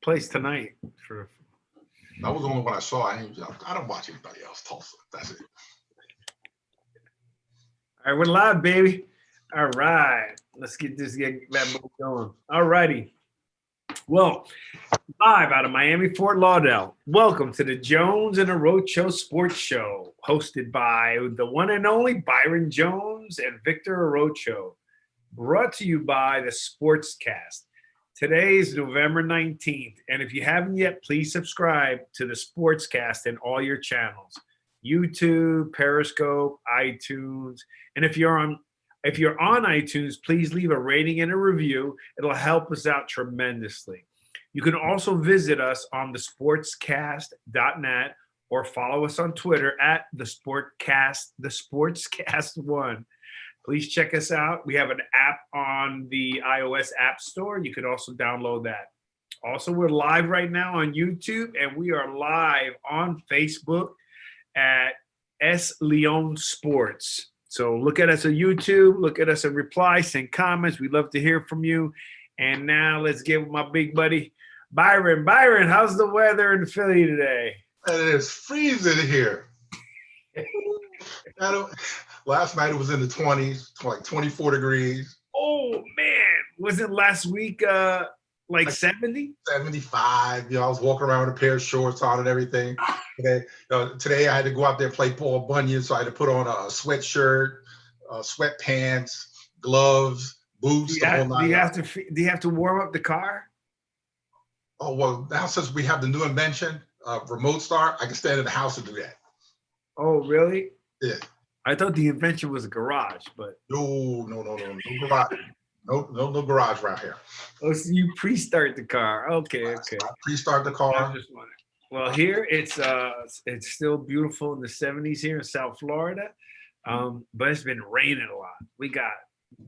place tonight. That was the only one I saw. I don't watch anybody else. Tulsa. That's it. All right, we're live, baby. All right, let's get that move going. All righty. Well, live out of Miami, Fort Lauderdale. Welcome to the Jones and Arocho Sports Show, hosted by the one and only Byron Jones and Victor Arocho. Brought to you by the Sportscast. Today is November 19th, and if you haven't yet, please subscribe to the Sportscast in all your channels: YouTube, Periscope, iTunes, and if you're on iTunes, please leave a rating and a review. It'll help us out tremendously. You can also visit us on thesportscast.net or follow us on Twitter at the Sportscast1. Please check us out. We have an app on the iOS App Store. You can also download that. Also, we're live right now on YouTube, and we are live on Facebook at S Leon Sports. So look at us on YouTube, look at us and reply, send comments. We'd love to hear from you. And now let's get with my big buddy, Byron. Byron, how's the weather in Philly today? It is freezing here. Last night it was in the 20s, like 24 degrees. Oh, man. Wasn't last week like 70? 75. I was walking around with a pair of shorts on and everything. Today I had to go out there and play Paul Bunyan, so I had to put on a sweatshirt, sweatpants, gloves, boots. Do you have to warm up the car? Oh, well, now since we have the new invention, remote start, I can stand in the house and do that. Oh, really? Yeah. I thought the invention was a garage, but no garage. No garage around here. Oh, so you pre-start the car. Okay. I pre-start the car. Well, here it's still beautiful in the 70s here in South Florida, but it's been raining a lot. We got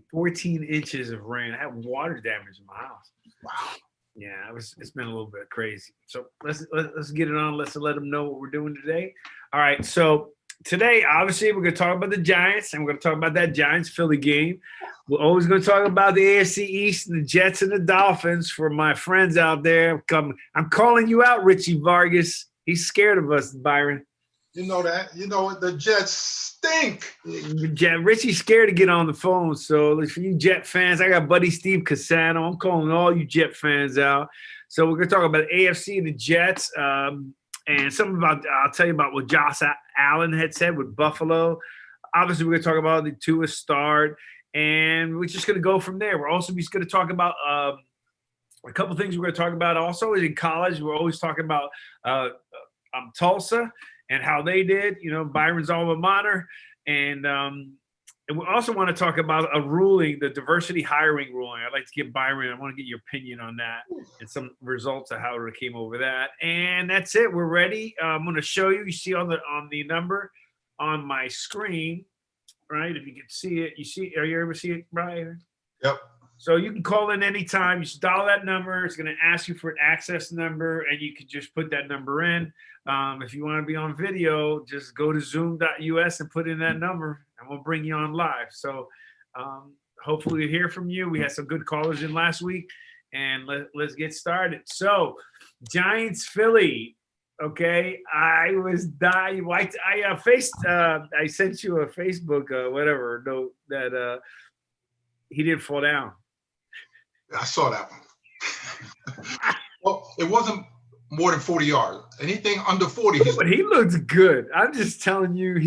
14 inches of rain. I have water damage in my house. Wow. Yeah, it's been a little bit crazy. So let's get it on. Let's let them know what we're doing today. All right. So today, obviously, we're going to talk about the Giants, and we're going to talk about that Giants-Philly game. We're always going to talk about the AFC East and the Jets and the Dolphins. For my friends out there, I'm calling you out, Richie Vargas. He's scared of us, Byron. You know that. You know the Jets stink. Richie's scared to get on the phone. So for you Jet fans, I got buddy Steve Casano. I'm calling all you Jet fans out. So we're going to talk about the AFC and the Jets. And I'll tell you about what Josh Allen had said with Buffalo. Obviously, we're going to talk about the Tua start, and we're just going to go from there. We're also just going to talk about a couple things we're going to talk about. Also, in college, we're always talking about Tulsa and how they did, Byron's alma mater. And we also want to talk about a ruling, the diversity hiring ruling. I'd like to get Byron. I want to get your opinion on that and some results of how it came over that. And that's it. We're ready. I'm going to show you. You see on the number on my screen, right? If you can see it, are you able to see it, Brian? Yep. So you can call in anytime. You just dial that number. It's going to ask you for an access number, and you can just put that number in. If you want to be on video, just go to zoom.us and put in that number, and we'll bring you on live. So hopefully we'll hear from you. We had some good callers in last week, and let's get started. So Giants, Philly. Okay, I was dying. I sent you a Facebook whatever note that he didn't fall down. I saw that one. Well, it wasn't more than 40 yards. Anything under 40. But he looks good. I'm just telling you,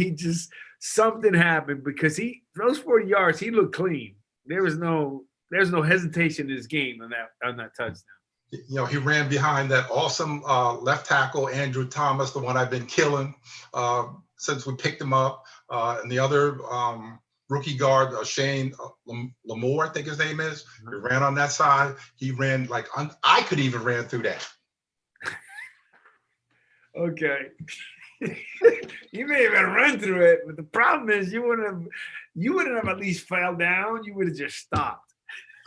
something happened because those 40 yards, he looked clean. There's no hesitation in his game on that touchdown. He ran behind that awesome left tackle, Andrew Thomas, the one I've been killing since we picked him up. And the other rookie guard, Shane Lamore, I think his name is. He ran on that side. He ran I could even ran through that. Okay. You may have run through it, but the problem is you wouldn't have at least fell down. You would have just stopped.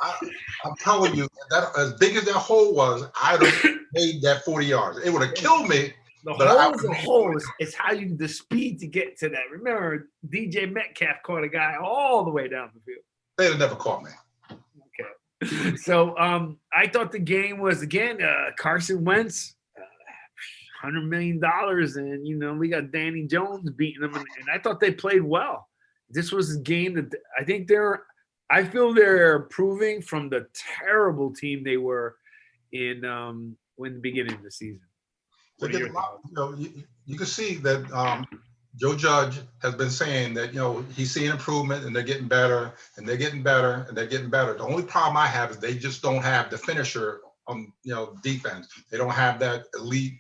I'm telling you, that as big as that hole was, I'd have made that 40 yards. It would have killed me. The hole is a hole. It's how the speed to get to that. Remember, DJ Metcalf caught a guy all the way down the field. They'd have never caught me. Okay. So I I thought the game was, again, Carson Wentz, $100 million, and we got Danny Jones beating them, and I thought they played well. This was a game that I feel they're improving from the terrible team they were in when the beginning of the season. You can see that Joe Judge has been saying that he's seeing improvement and they're getting better and they're getting better and they're getting better. The only problem I have is they just don't have the finisher on defense. They don't have that elite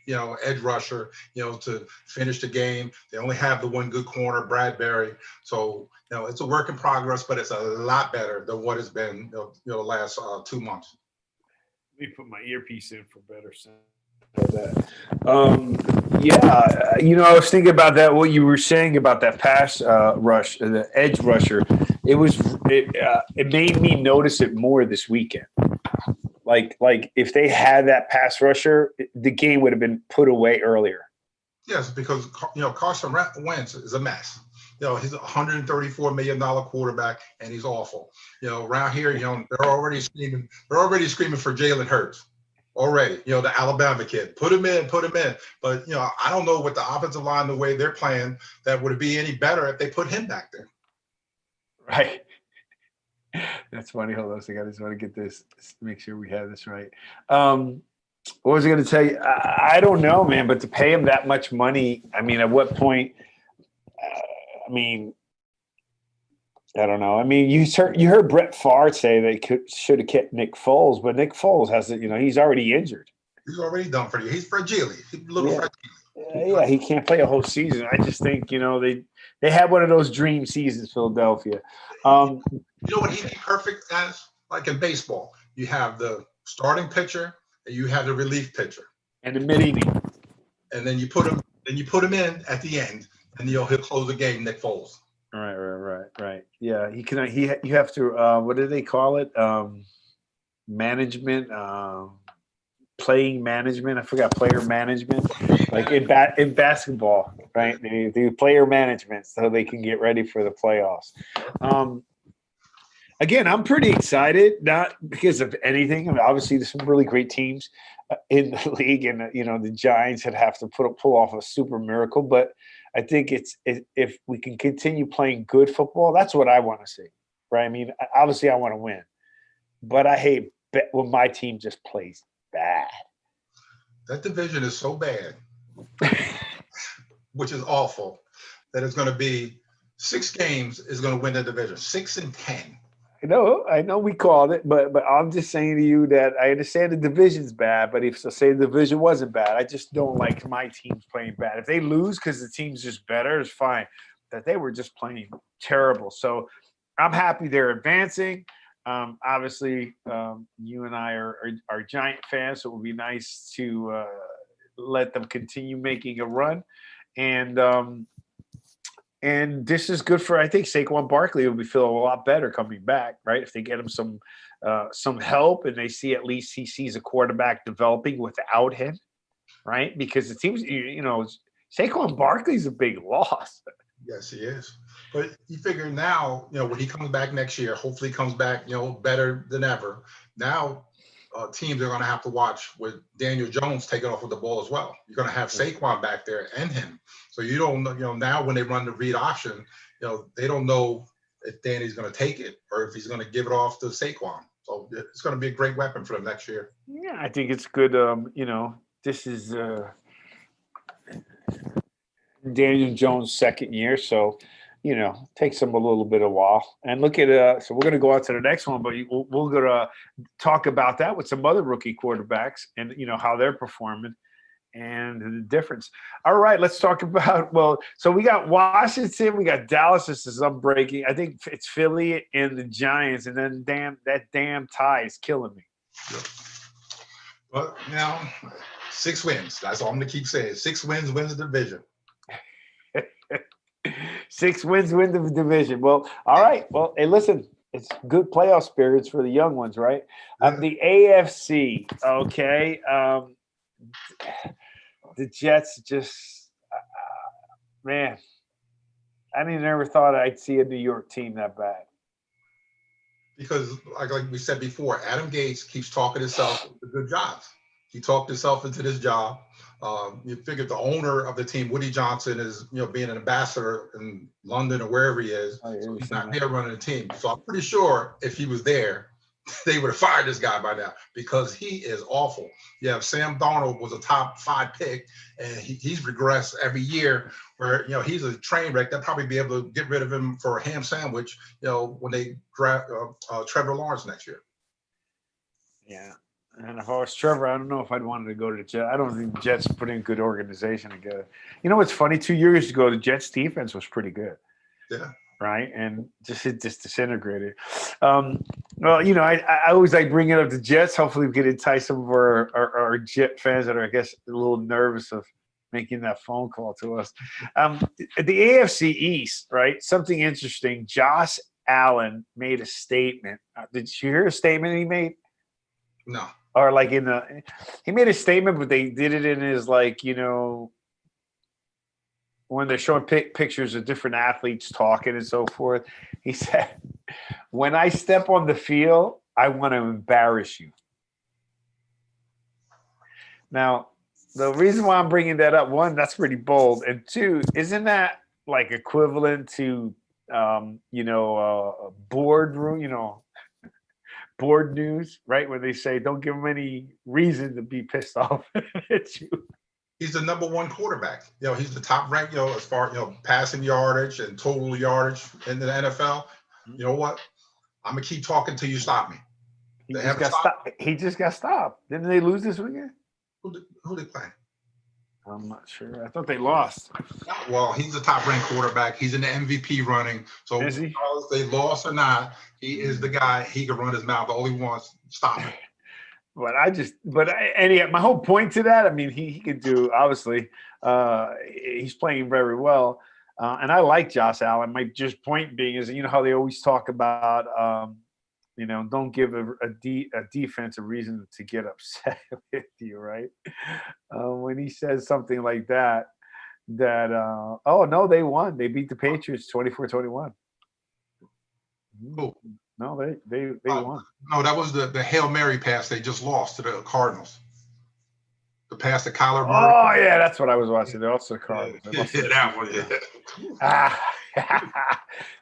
edge rusher to finish the game. They only have the one good corner, Bradbury. So it's a work in progress, but it's a lot better than what it's been the last 2 months. Let me put my earpiece in for better sound. I was thinking about that. What you were saying about that pass rush, the edge rusher, it made me notice it more this weekend. Like if they had that pass rusher, the game would have been put away earlier. Yes, because Carson Wentz is a mess. He's a $134 million quarterback, and he's awful. Around here, they're already screaming for Jalen Hurts. Already, the Alabama kid, put him in. But I don't know what the offensive line, the way they're playing, that would be any better if they put him back there. Right. That's funny. Hold on a second. I just want to get this, make sure we have this right. What was I going to tell you? I don't know, man. But to pay him that much money, I mean, at what point? I don't know. I mean, you heard Brett Favre say they should have kept Nick Foles, but Nick Foles he's already injured. He's already done for you. He's fragile. He's a little fragile. Yeah, he can't play a whole season. I just think they had one of those dream seasons, Philadelphia. You know what he'd be perfect as? Like in baseball, you have the starting pitcher and you have the relief pitcher, and the mid-inning, and then you put him in at the end, and he'll close the game. Nick Foles. Right. Yeah, you have to. What do they call it? Management, playing management. I forgot player management. Like in basketball, right? They do player management so they can get ready for the playoffs. Again, I'm pretty excited, not because of anything. I mean, obviously, there's some really great teams in the league, and the Giants would have to pull off a super miracle. But I think if we can continue playing good football, that's what I want to see, right? I mean, obviously, I want to win, but I hate when my team just plays bad. That division is so bad, which is awful, that it's going to be 6 games is going to win the division, 6 and 10. I know we called it, but I'm just saying to you that I understand the division's bad, but if the division wasn't bad, I just don't like my teams playing bad. If they lose because the team's just better, it's fine. That they were just playing terrible. So I'm happy they're advancing. Obviously, you and I are Giant fans, so it would be nice to let them continue making a run. And this is good for, I think, Saquon Barkley will be feeling a lot better coming back, right? If they get him some help and they see at least he sees a quarterback developing without him, right? Because it seems, Saquon Barkley's a big loss. Yes, he is. But you figure now, when he comes back next year, hopefully comes back, better than ever. Now, teams are going to have to watch with Daniel Jones taking off with the ball as well. You're going to have Saquon back there and him. So you don't know, now when they run the read option, they don't know if Danny's going to take it or if he's going to give it off to Saquon. So it's going to be a great weapon for them next year. Yeah, I think it's good. This is Daniel Jones' second year, so takes them a little bit of while. And look at so we're going to go on to the next one, but we're going to talk about that with some other rookie quarterbacks and how they're performing and the difference. All right, let's talk about so we got Washington, we got Dallas. This is unbreaking. I think it's Philly and the Giants, and then that damn tie is killing me. Yep. Well, now 6 wins. That's all I'm going to keep saying. 6 wins wins the division. 6 wins win the division. Well, all right. Well, hey, listen, it's good playoff spirits for the young ones, right? Yeah. The AFC, okay. The Jets just, man, I never thought I'd see a New York team that bad. because like we said before, Adam Gates keeps talking himself into good jobs. He talked himself into this job. You figure the owner of the team, Woody Johnson, is being an ambassador in London or wherever he is. Oh, yeah, So we've he's seen not that. there running the team. So I'm pretty sure if he was there, they would have fired this guy by now because he is awful. Yeah, Sam Darnold was a top 5 pick, and he's regressed every year. Where he's a train wreck. They'll probably be able to get rid of him for a ham sandwich. When they draft Trevor Lawrence next year. Yeah. And if I was Trevor, I don't know if I'd wanted to go to the Jets. I don't think the Jets put in good organization together. You know what's funny? 2 years ago, the Jets defense was pretty good. Yeah. Right. And it just disintegrated. Well, I always like bringing up the Jets. Hopefully we can entice some of our Jet fans that are, I guess, a little nervous of making that phone call to us. The AFC East, right? Something interesting. Josh Allen made a statement. Did you hear a statement he made? No. Or like he made a statement, but they did it in his when they're showing pictures of different athletes talking and so forth. He said, "When I step on the field, I want to embarrass you." Now, the reason why I'm bringing that up, one, that's pretty bold, and two, isn't that like equivalent to boardroom, board news, right? Where they say, don't give them any reason to be pissed off at you. He's the number 1 quarterback. He's the top ranked, as far, passing yardage and total yardage in the NFL. You know what? I'm going to keep talking till you stop me. He just got stopped. Didn't they lose this weekend? Who they playing? I'm not sure. I thought they lost. Well, he's the top ranked quarterback. He's in the MVP running. So is he? Regardless they lost or not, he is the guy. He can run his mouth all he wants. Stop him. My whole point to that, I mean, he could do, obviously, he's playing very well. And I like Josh Allen. My just point being is, how they always talk about, don't give a defense a reason to get upset with you, right? When he says something like that, oh, no, they won. They beat the Patriots 24-21. Cool. No, they won. No, that was the Hail Mary pass they just lost to the Cardinals. The pass to Kyler Murray. Oh, yeah, that's what I was watching. They lost to the Cardinals. Yeah, that one,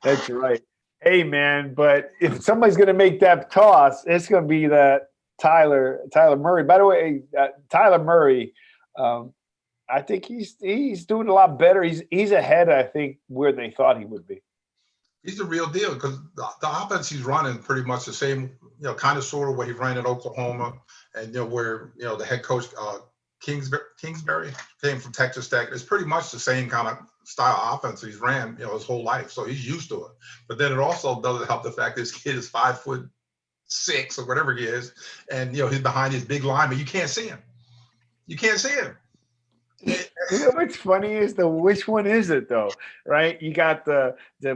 That's right. Hey, man, but if somebody's going to make that toss, it's going to be that Tyler Murray. By the way, Tyler Murray, I think he's doing a lot better. He's ahead, I think, where they thought he would be. He's the real deal because the offense he's running pretty much the same, kind of sort of what he ran at Oklahoma, and where the head coach Kingsbury came from Texas Tech. It's pretty much the same kind of style offense he's ran his whole life, so he's used to it. But then it also doesn't help the fact this kid is 5'6" or whatever he is, and he's behind his big lineman. You can't see him. You can't see him. What's funny is which one is it though, right? You got the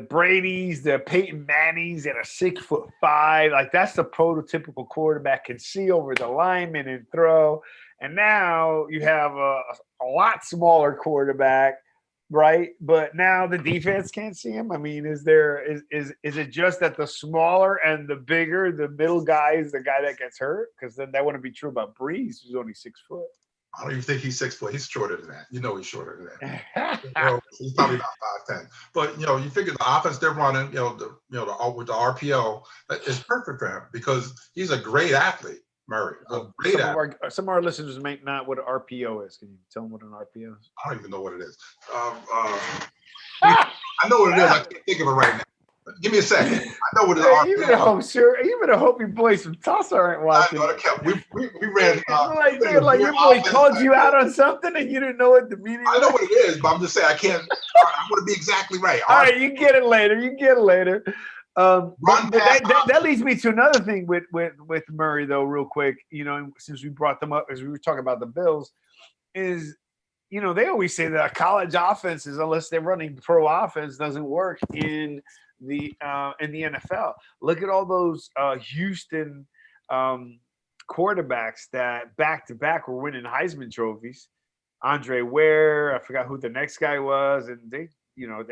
Brady's, the Peyton Mannings, and a 6'5". Like that's the prototypical quarterback, can see over the lineman and throw. And now you have a lot smaller quarterback, right? But now the defense can't see him. I mean, is it just that the smaller and the bigger, the middle guy is the guy that gets hurt? Because then that wouldn't be true about Breeze, who's only 6 foot. I don't even think he's 6 foot. He's shorter than that. He's shorter than that. He's probably about 5'10". But you figure the offense they're running, with the RPO, is perfect for him because he's a great athlete, Murray. Some of our listeners may not know what an RPO is. Can you tell them what an RPO is? I don't even know what it is. I know what it is. I can't think of it right now. Give me a second. I know what it is. You better hope your boys from Tulsa aren't watching. We ran. Like your boy called you out on something and you didn't know what the meaning was. I know what it is, but I'm just saying I can't. I want to be exactly right. All right, you get it later. That leads me to another thing with Murray, though, real quick. Since we brought them up as we were talking about the Bills, is they always say that college offenses, unless they're running pro offense, doesn't work in the NFL. Look at all those Houston quarterbacks that back to back were winning Heisman trophies. Andre Ware, I forgot who the next guy was, and they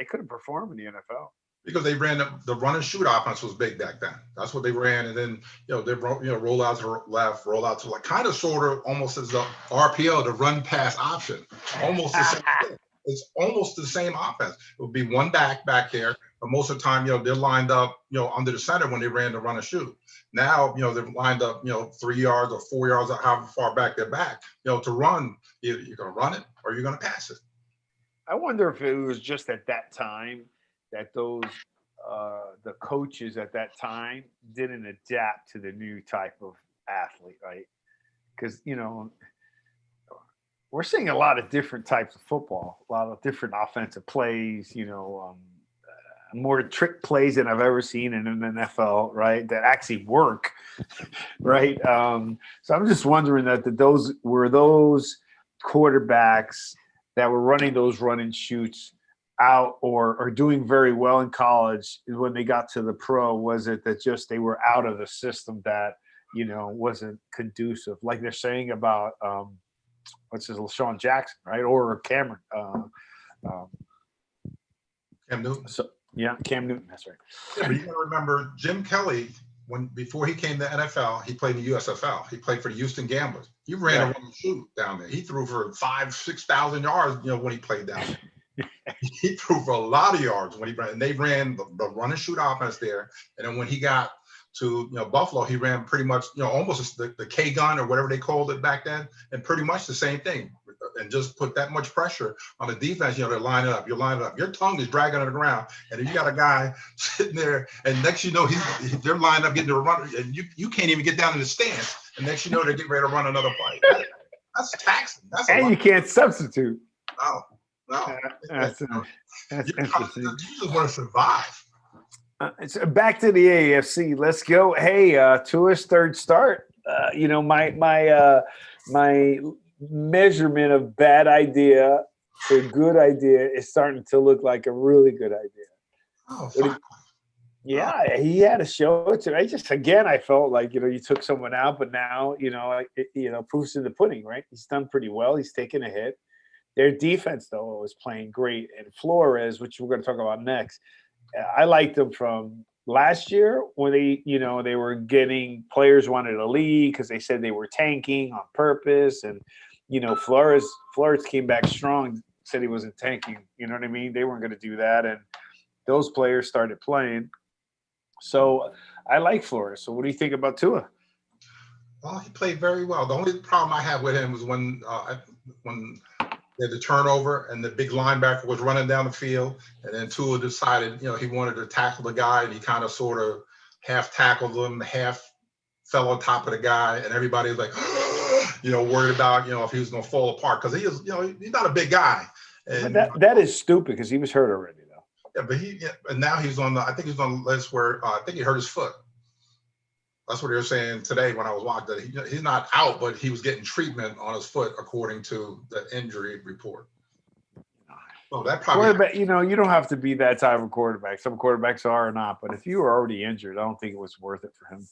couldn't perform in the NFL. Because they ran the run and shoot offense was big back then. That's what they ran, and then they roll out to the left, roll out to like kind of sort of almost as the RPO, the run pass option, almost the same thing. It's almost the same offense. It would be one back there, but most of the time, they're lined up, under the center when they ran the run and shoot. Now, they're lined up, 3 yards or 4 yards, however far back they're back, to run. You're going to run it or you're going to pass it. I wonder if it was just at that time that those the coaches at that time didn't adapt to the new type of athlete, right? Because we're seeing a lot of different types of football, a lot of different offensive plays, more trick plays than I've ever seen in an NFL, right? That actually work, right? So I'm just wondering that those quarterbacks that were running those run and shoots out or doing very well in college when they got to the pro, was it that just they were out of the system that wasn't conducive, like they're saying about what's his LaShawn Jackson, right? Or Cameron Cam Newton. So yeah, Cam Newton, that's right. Yeah, but you gotta remember Jim Kelly, before he came to NFL, he played in the USFL. He played for the Houston Gamblers. He ran a run and shoot down there. He threw for 5,000-6,000 yards, when he played down there. He threw for a lot of yards when he ran, and they ran the run and shoot offense there. And then when he got to Buffalo, he ran pretty much almost the K gun or whatever they called it back then, and pretty much the same thing, and just put that much pressure on the defense. They're lining up. You're lining up. Your tongue is dragging on the ground, and if you got a guy sitting there, and next they're lined up getting to run, and you can't even get down in the stands. And next they're getting ready to run another play. That's taxing. And you can't substitute. No, that's interesting. You just want to survive. So back to the AFC. Let's go. Hey, Tua's third start. My measurement of bad idea to good idea is starting to look like a really good idea. Oh, yeah, he had to show it to me. I felt like you took someone out, but now proof's in the pudding, right? He's done pretty well. He's taken a hit. Their defense, though, was playing great. And Flores, which we're going to talk about next, I liked them from last year when they were getting players wanted to leave because they said they were tanking on purpose. And, Flores came back strong, said he wasn't tanking. You know what I mean? They weren't going to do that. And those players started playing. So I like Flores. So what do you think about Tua? Well, he played very well. The only problem I had with him was when they had the turnover and the big linebacker was running down the field, and then Tua decided, he wanted to tackle the guy, and he kind of sort of half tackled him, half fell on top of the guy, and everybody was like, worried about, if he was going to fall apart because he is, he's not a big guy. And that is stupid because he was hurt already, though. Yeah, but and now he's on I think he's on the list where I think he hurt his foot. That's what they were saying today when I was watching. That he's not out, but he was getting treatment on his foot according to the injury report. Oh, that probably. You don't have to be that type of quarterback. Some quarterbacks are or not, but if you were already injured, I don't think it was worth it for him.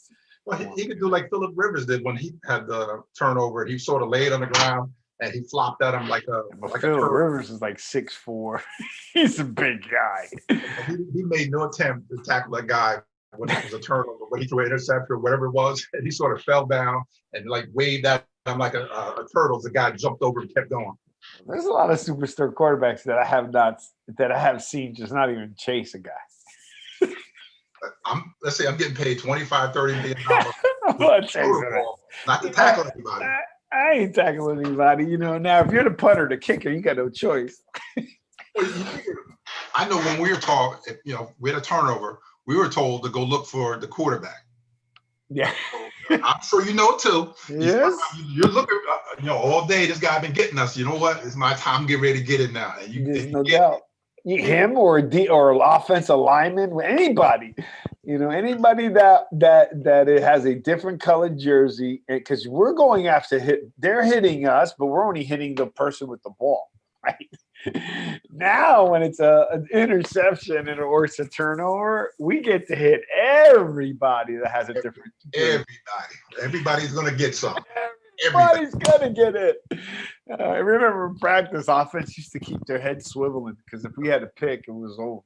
Well, he could do like Phillip Rivers did when he had the turnover. He sort of laid on the ground and he flopped at him like a. Phillip Rivers is like 6'4". He's a big guy. He made no attempt to tackle that guy when it was a turnover, when he threw an interception or whatever it was, and he sort of fell down and like waved at him like a turtle. The guy jumped over and kept going. There's a lot of superstar quarterbacks that I have seen just not even chase a guy. Let's say I'm getting paid $25, $30 million not to tackle anybody. I ain't tackling anybody, Now, if you're the punter, the kicker, you got no choice. I know when we were taught, we had a turnover, we were told to go look for the quarterback. Yeah. I'm sure you know too. Yes. You're looking, all day this guy been getting us. You know what? It's my time. Get ready to get it now. And There's no doubt. Him or an offensive lineman, anybody, anybody that it has a different colored jersey, because we're going after they're hitting us, but we're only hitting the person with the ball, right? Now, when it's an interception or it's a turnover, we get to hit everybody that has a different jersey. Everybody's gonna get some. Everybody's gonna get it. I remember in practice, offense used to keep their heads swiveling because if we had a pick, it was over.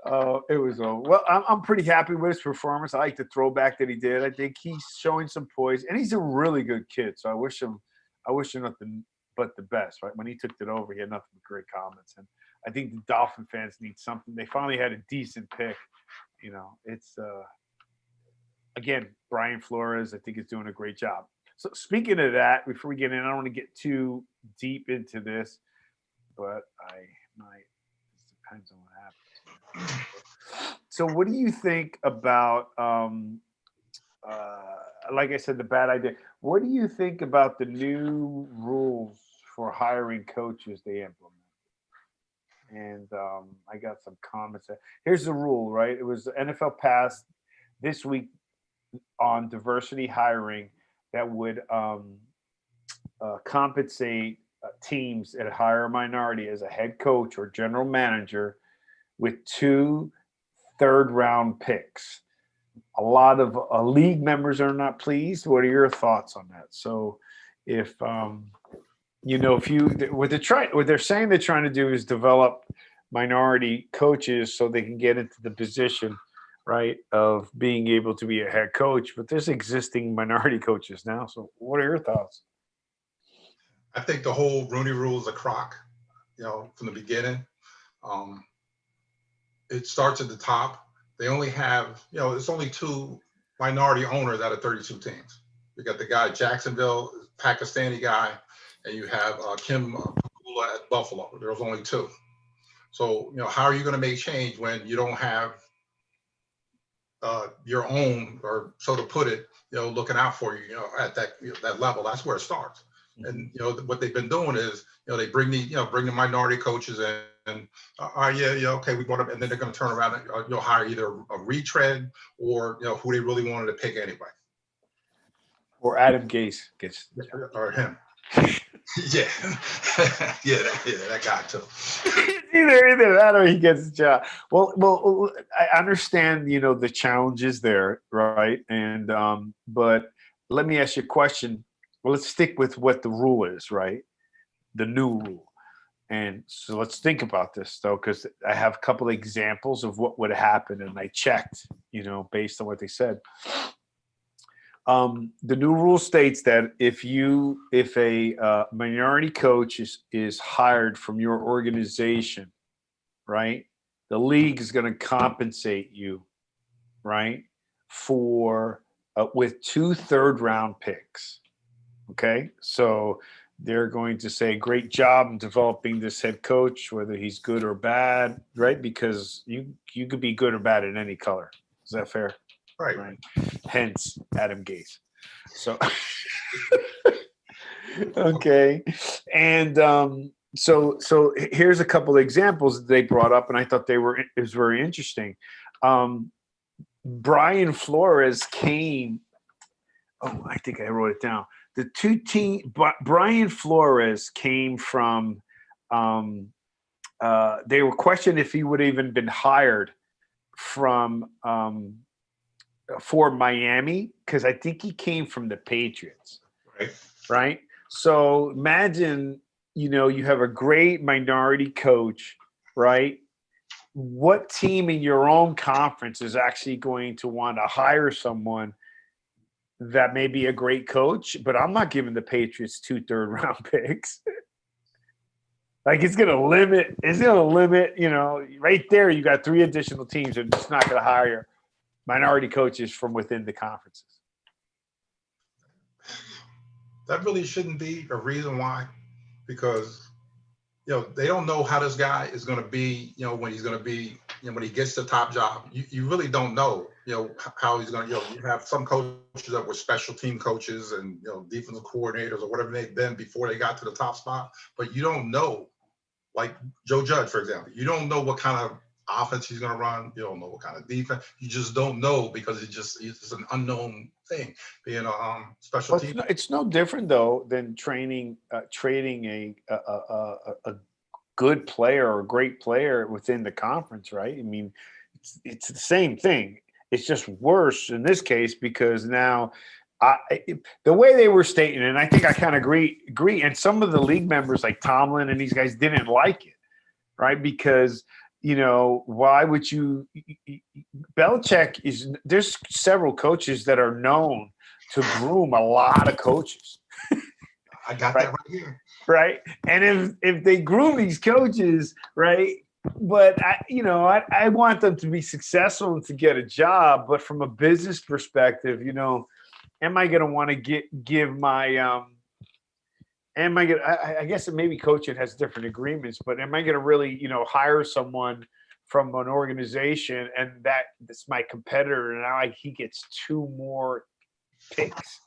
It was well. I'm pretty happy with his performance. I like the throwback that he did. I think he's showing some poise, and he's a really good kid. So I wish him nothing but the best. Right when he took it over, he had nothing but great comments, and I think the Dolphin fans need something. They finally had a decent pick. You know, it's again Brian Flores. I think is doing a great job. So speaking of that, before we get in, I don't want to get too deep into this, but I might. It depends on what happens. So what do you think about like I said, the bad idea? What do you think about the new rules for hiring coaches they implement? And I got some comments. Here's the rule, right? It was the NFL passed this week on diversity hiring that would compensate teams that hire a minority as a head coach or general manager with 2 third-round picks. A lot of league members are not pleased. What are your thoughts on that? So, if what they're saying they're trying to do is develop minority coaches so they can get into the position, right, of being able to be a head coach. But there's existing minority coaches now. So, what are your thoughts? I think the whole Rooney Rule is a crock, from the beginning. It starts at the top. They only have, it's only 2 minority owners out of 32 teams. You got the guy Jacksonville, Pakistani guy, and you have Kim Pegula at Buffalo. There's only 2. So, how are you going to make change when you don't have your own, or so to put it, looking out for you, at that level? That's where it starts. And what they've been doing is, they bring the minority coaches in, and okay, we brought them, and then they're going to turn around and hire either a retread or who they really wanted to pick anyway. Or Adam Gase gets or him. yeah, that guy too. either that or he gets the job. Well, I understand the challenges there, right? And but let me ask you a question. Well, let's stick with what the rule is, right? The new rule. And so let's think about this, though, because I have a couple of examples of what would happen, and I checked, based on what they said. The new rule states that if a minority coach is hired from your organization, right, the league is going to compensate you, right, for with 2 third-round picks. Okay, so they're going to say, great job in developing this head coach, whether he's good or bad, right? Because you could be good or bad in any color. Is that fair? Right. Hence, Adam Gase. So, okay. And so here's a couple of examples that they brought up, and I thought it was very interesting. Brian Flores came. Oh, I think I wrote it down. The 2 team, Brian Flores came from. They were questioned if he would have even been hired from for Miami, because I think he came from the Patriots. Right. So imagine, you have a great minority coach, right? What team in your own conference is actually going to want to hire someone that may be a great coach, but I'm not giving the Patriots 2 third-round picks. Like it's going to limit, right there. You got 3 additional teams that are just not going to hire minority coaches from within the conferences. That really shouldn't be a reason why, because they don't know how this guy is going to be, when he's going to be, when he gets the top job. You really don't know, how he's going to, you have some coaches that were special team coaches and, defensive coordinators or whatever they've been before they got to the top spot. But you don't know, like Joe Judge, for example, you don't know what kind of offense he's going to run. You don't know what kind of defense. You just don't know, because it's an unknown thing, being a special team. It's no different though than trading a good player or a great player within the conference, right? I mean, it's the same thing. It's just worse in this case because now the way they were stating, and I think I kind of agree, and some of the league members like Tomlin and these guys didn't like it, right? Because why would you? Belichick there's several coaches that are known to groom a lot of coaches. I got right? that right here. Right. And if they groom these coaches, right. But I want them to be successful and to get a job. But from a business perspective, am I going to want to give my am I going to, I guess maybe coaching has different agreements, but am I going to really, hire someone from an organization and that's my competitor and now he gets 2 more picks?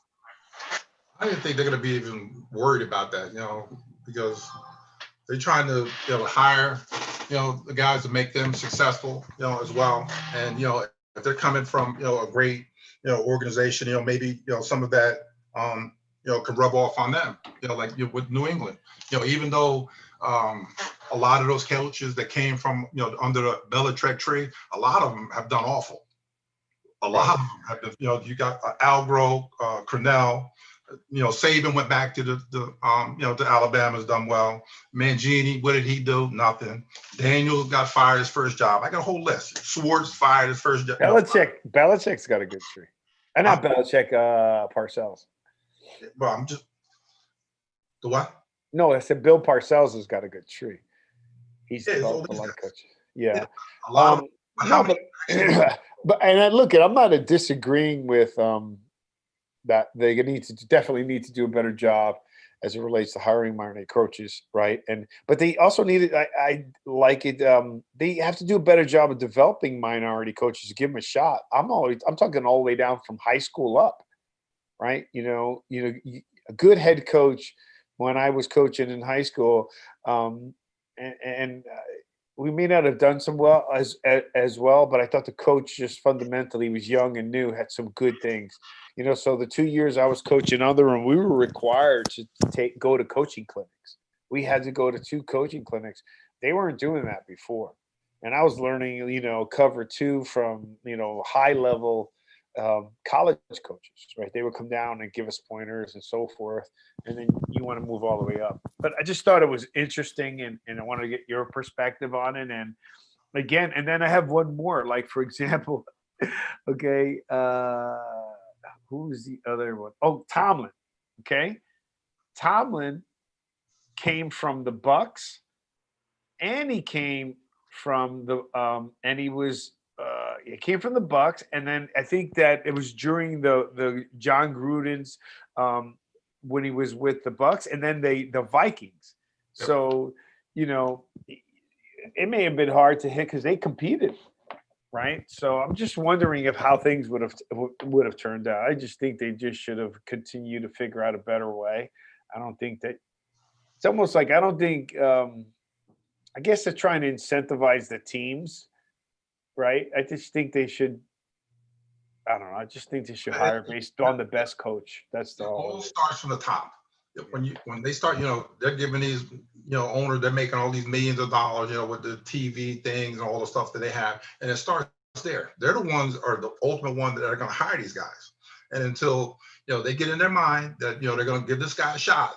I didn't think they're going to be even worried about that, because they're trying to, hire, the guys to make them successful, as well. And, if they're coming from, a great, organization, maybe, some of that, could rub off on them, like with New England, even though a lot of those coaches that came from, under the Belichick tree, a lot of them have done awful. A lot of them have been, you got Algro, Cornell, Saban went back to to Alabama's done well. Mangini, what did he do? Nothing. Daniels got fired his first job. I got a whole list. Swartz fired his first job. Belichick's got a good tree. And not Belichick, Parcells. Well, I'm just the what? No, I said Bill Parcells has got a good tree. He's developed a lot of coaches. Yeah. A lot of I'm not disagreeing with that they definitely need to do a better job as it relates to hiring minority coaches, right? But they also need it. I like it. They have to do a better job of developing minority coaches to give them a shot. I'm talking all the way down from high school up, right? A good head coach when I was coaching in high school, we may not have done some well as well, but I thought the coach just fundamentally was young and new, had some good things. So the 2 years I was coaching under him, we were required to go to coaching clinics. We had to go to 2 coaching clinics. They weren't doing that before. And I was learning, cover 2 from, high level college coaches, right? They would come down and give us pointers and so forth. And then you want to move all the way up. But I just thought it was interesting and I wanted to get your perspective on it. And again, and then I have one more, like, for example, okay, who's the other one? Oh, Tomlin. Okay. Tomlin came from the Bucks and he came from he came from the Bucks, and then I think that it was during the John Gruden's when he was with the Bucks, and then the Vikings. Yep. So it may have been hard to hit because they competed, right? So I'm just wondering how things would have turned out. I just think they just should have continued to figure out a better way. I don't think that it's almost like I don't think. I guess they're trying to incentivize the teams. Right. I just think they should. I don't know. I just think they should hire based on the best coach. That's the all starts from the top. When they start, they're giving these, owners, they're making all these millions of dollars, with the TV things and all the stuff that they have, and it starts there. They're the ones are the ultimate ones that are going to hire these guys. And until they get in their mind that they're going to give this guy a shot,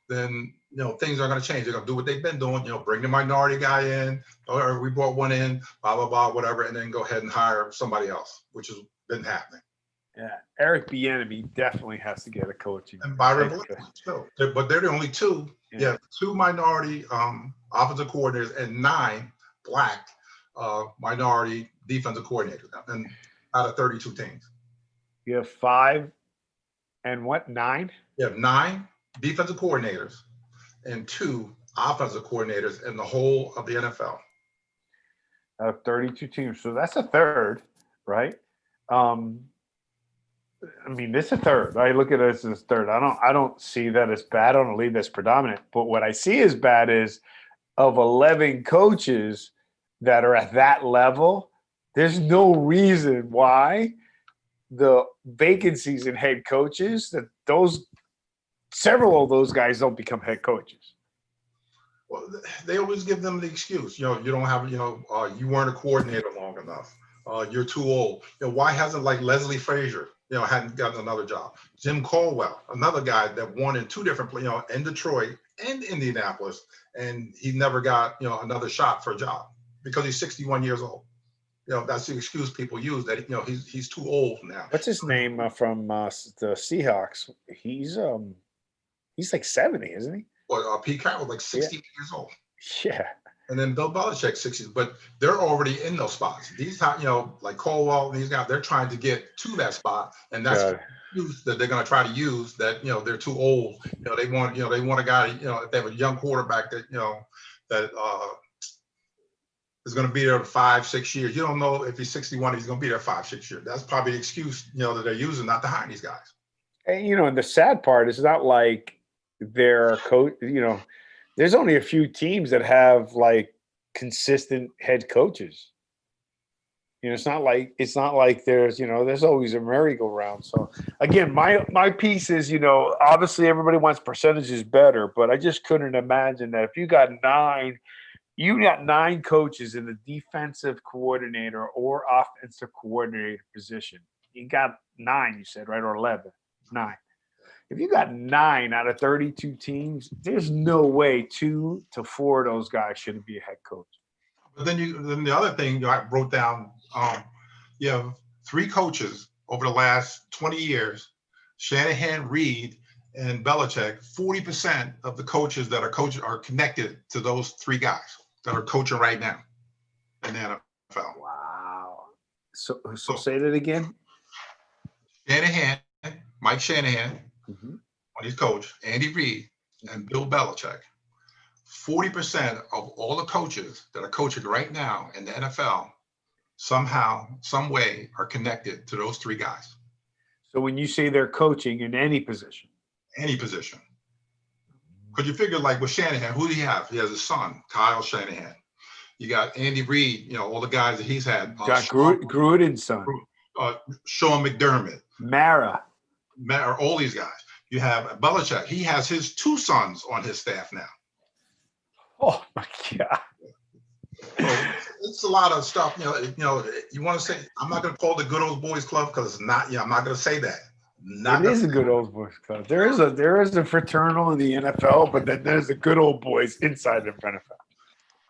then things are going to change. They're going to do what they've been doing. Bring the minority guy in, or we brought one in, blah blah blah, whatever, and then go ahead and hire somebody else, which has been happening. Yeah, Eric Bieniemy definitely has to get a coaching. And Byron too. But they're the only 2. Yeah. You have 2 minority offensive coordinators and 9 black minority defensive coordinators, and out of 32 teams. You have 5 and what? 9? You have 9 defensive coordinators and 2 offensive coordinators in the whole of the NFL. 32 teams. So that's a third, right? This is a third. I look at it as a third. I don't see that as bad. I don't believe that's predominant. But what I see as bad is of 11 coaches that are at that level, there's no reason why the vacancies in head coaches, that several of those guys don't become head coaches. Well, they always give them the excuse. You don't have, you weren't a coordinator long enough. You're too old. Why hasn't Leslie Frazier, hadn't gotten another job? Jim Caldwell, another guy that won in 2 different, in Detroit and Indianapolis, and he never got, another shot for a job. because he's 61 years old. That's the excuse people use, that he's too old now. What's his name from the Seahawks? He's like 70, isn't he? Well, Pete Carroll, like 60 years old. Yeah. And then Bill Belichick, 60s, but they're already in those spots. These, like Colwell, these guys, they're trying to get to that spot, and that's the excuse that they're going to try to use. That they're too old. They want a guy. If they have a young quarterback that that is going to be there 5-6 years. You don't know if he's 61, he's going to be there 5-6 years. That's probably the excuse that they're using not to hire these guys. And and the sad part is not like their coach. There's only a few teams that have like consistent head coaches. It's not like there's always a merry-go-round. So again, my piece is, obviously everybody wants percentages better, but I just couldn't imagine that if you got nine coaches in the defensive coordinator or offensive coordinator position. You got 9, you said, right? Or 11, 9. If you got 9 out of 32 teams, there's no way 2 to 4 of those guys shouldn't be a head coach. But then the other thing I wrote down, you have 3 coaches over the last 20 years, Shanahan, Reed, and Belichick. 40% of the coaches that are connected to those 3 guys that are coaching right now in the NFL. Wow. So say that again. Mike Shanahan, when he's coach, Andy Reid, and Bill Belichick. 40% of all the coaches that are coaching right now in the NFL somehow, some way are connected to those 3 guys. So when you say they're coaching in any position? Any position. Because you figure, like with Shanahan, who do you have? He has a son, Kyle Shanahan. You got Andy Reid, all the guys that he's had. Got Gruden's son. Sean McDermott. Mara, all these guys. You have Belichick. He has his 2 sons on his staff now. Oh my God. So it's a lot of stuff. You want to say, I'm not going to call it the good old boys club because it's not. I'm not going to say that. It is a good old boys club. There is a fraternal in the NFL, but then there's the good old boys inside the NFL.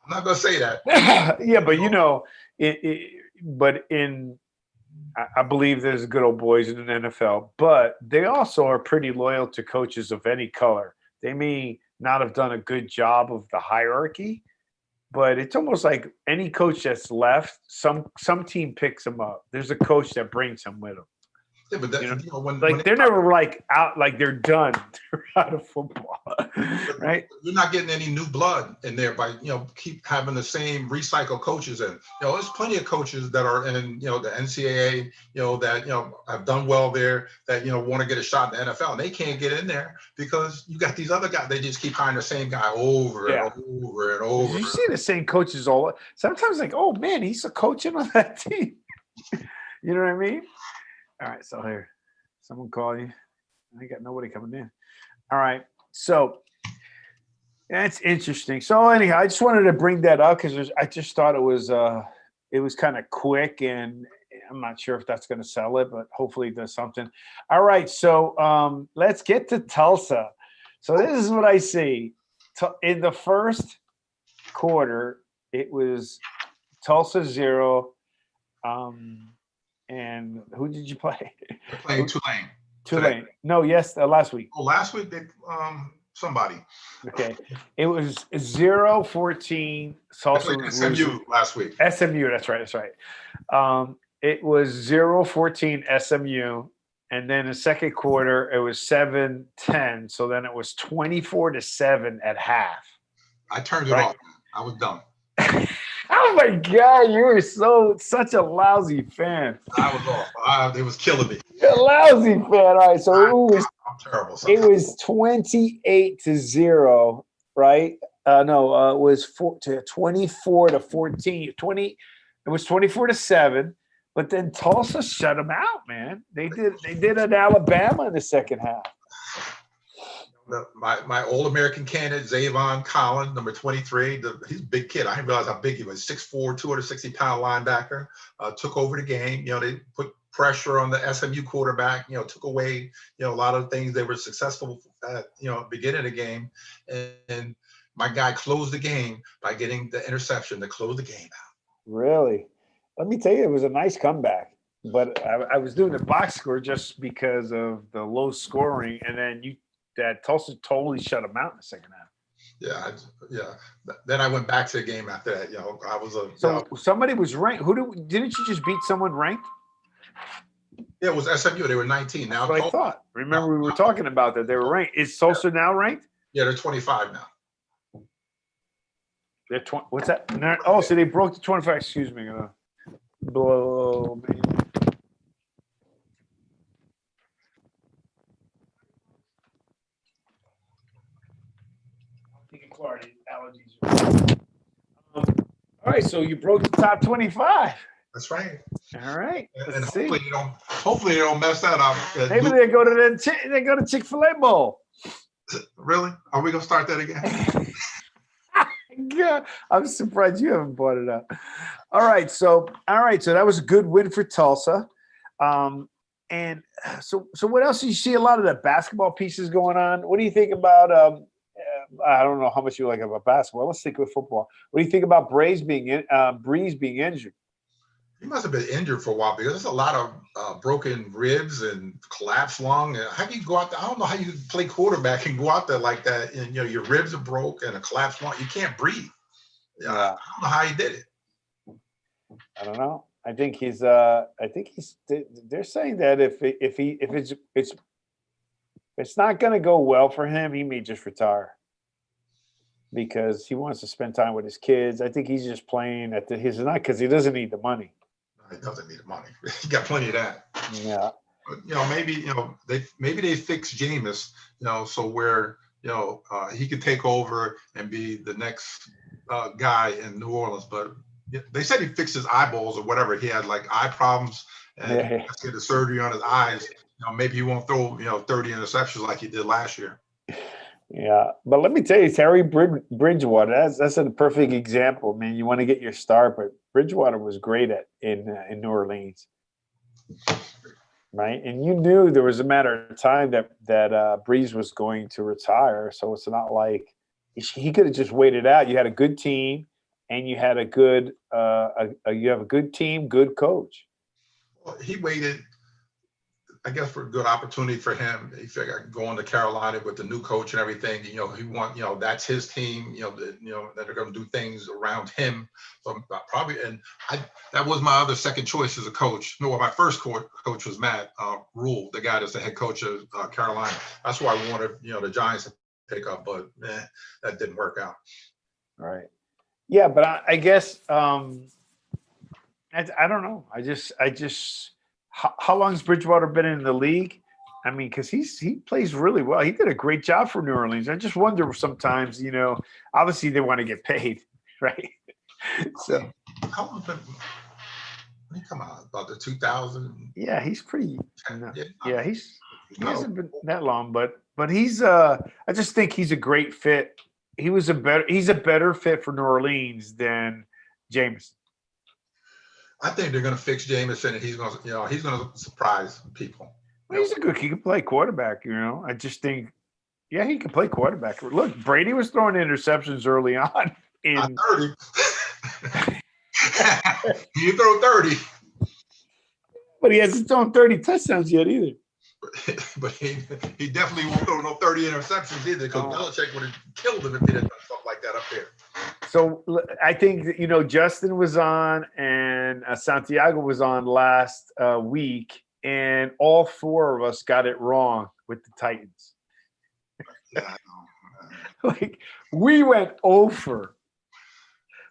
I'm not going to say that. Yeah, but I believe there's good old boys in the NFL, but they also are pretty loyal to coaches of any color. They may not have done a good job of the hierarchy, but it's almost like any coach that's left, some team picks them up. There's a coach that brings them with them. Yeah, but they're never like out, like they're done. They're out of football, right? You're not getting any new blood in there by keep having the same recycled coaches. And there's plenty of coaches that are in the NCAA, that have done well there, that want to get a shot in the NFL, and they can't get in there because you got these other guys. They just keep hiring the same guy over and over and over. You see the same coaches all. Sometimes like, oh man, he's a coaching on that team. You know what I mean? All right, so here, someone call you. I got nobody coming in. All right, so that's interesting. So anyhow, I just wanted to bring that up because I just thought it was kind of quick, and I'm not sure if that's going to sell it, but hopefully it does something. All right, so let's get to Tulsa. So this is what I see. In the first quarter, it was Tulsa 0. And who did you play? They're playing Tulane. Tulane. No, yes, last week. Oh, last week they somebody. Okay, it was 0-14. Tulsa SMU last week. SMU, that's right. It was 0-14 SMU, and then the second quarter it was 7-10. So then it was 24-7 at half. I turned it off. I was done. Oh my God, you were such a lousy fan. I was off. It was killing me. You're a lousy fan. All right, so I'm terrible. Sometimes. It was 28-0, right? It was 24-14. It was 24-7, but then Tulsa shut them out, man. They did an Alabama in the second half. My All-American candidate, Zavon Collins, number 23, he's a big kid. I didn't realize how big he was. 6'4", 260-pound linebacker, took over the game. They put pressure on the SMU quarterback, took away, a lot of things they were successful at, beginning of the game. And my guy closed the game by getting the interception to close the game out. Really? Let me tell you, it was a nice comeback. But I was doing the box score just because of the low scoring, and then that Tulsa totally shut them out in the second half. Yeah, yeah. Then I went back to the game after that. I was somebody was ranked. Didn't you just beat someone ranked? Yeah, it was SMU. They were 19. Now that's what I thought. Remember, we were talking about that. They were ranked. Is Tulsa now ranked? Yeah, they're 25 now. They're 20. What's that? Oh, so they broke the 25. Excuse me. Blow me. Allergies. All right, so you broke the top 25. That's right. All right, and hopefully they don't mess that up. Maybe they go to Chick-fil-A Bowl. Really? Are we gonna start that again? Yeah, I'm surprised you haven't brought it up. All right, so that was a good win for Tulsa. And so what else? You see a lot of the basketball pieces going on. What do you think about? I don't know how much you like about basketball. Let's stick with football. What do you think about Breeze being injured? He must have been injured for a while because there's a lot of broken ribs and collapsed lung. How do you go out there? I don't know how you play quarterback and go out there like that. And your ribs are broke and a collapsed lung. You can't breathe. I don't know how he did it. I don't know. I think he's. They're saying that if it's not going to go well for him, he may just retire because he wants to spend time with his kids. I think he's just playing at not because he doesn't need the money. He doesn't need the money. He got plenty of that. Yeah. But, maybe they fix Jameis, so where he could take over and be the next guy in New Orleans. But they said he fixed his eyeballs or whatever. He had like eye problems and he had to get the surgery on his eyes. Maybe he won't throw 30 interceptions like he did last year. Yeah, but let me tell you, Terry Bridgewater. That's a perfect example, man. You want to get your start, but Bridgewater was great in New Orleans, right? And you knew there was a matter of time that Breeze was going to retire. So it's not like he could have just waited out. You had a good team, and you had a good team, good coach. Well, he waited, I guess, for a good opportunity for him. He figured going to Carolina with the new coach and everything. He that's his team. That they're going to do things around him. So probably, that was my other second choice as a coach. No, my first coach was Matt Rule, the guy that's the head coach of Carolina. That's why I wanted the Giants to pick up, but that didn't work out. Right. Yeah, but I guess I don't know. I just. How long has Bridgewater been in the league? I mean, because he plays really well. He did a great job for New Orleans. I just wonder sometimes, obviously they want to get paid, right? So how long been? When he come out about the 2000? Yeah, he's pretty. Yeah, he hasn't been that long, but he's. I just think he's a great fit. He's a better fit for New Orleans than Jameis. I think they're going to fix Jameson, and he's going to surprise people. Well, he can play quarterback. I just think, yeah, he can play quarterback. Look, Brady was throwing interceptions early on. Not 30. You throw 30, but he hasn't thrown 30 touchdowns yet either. But he definitely won't throw no 30 interceptions either, because Belichick would have killed him if he had done something like that up there. So I think Justin was on and Santiago was on last week, and all four of us got it wrong with the Titans. Yeah, I know. Like we went over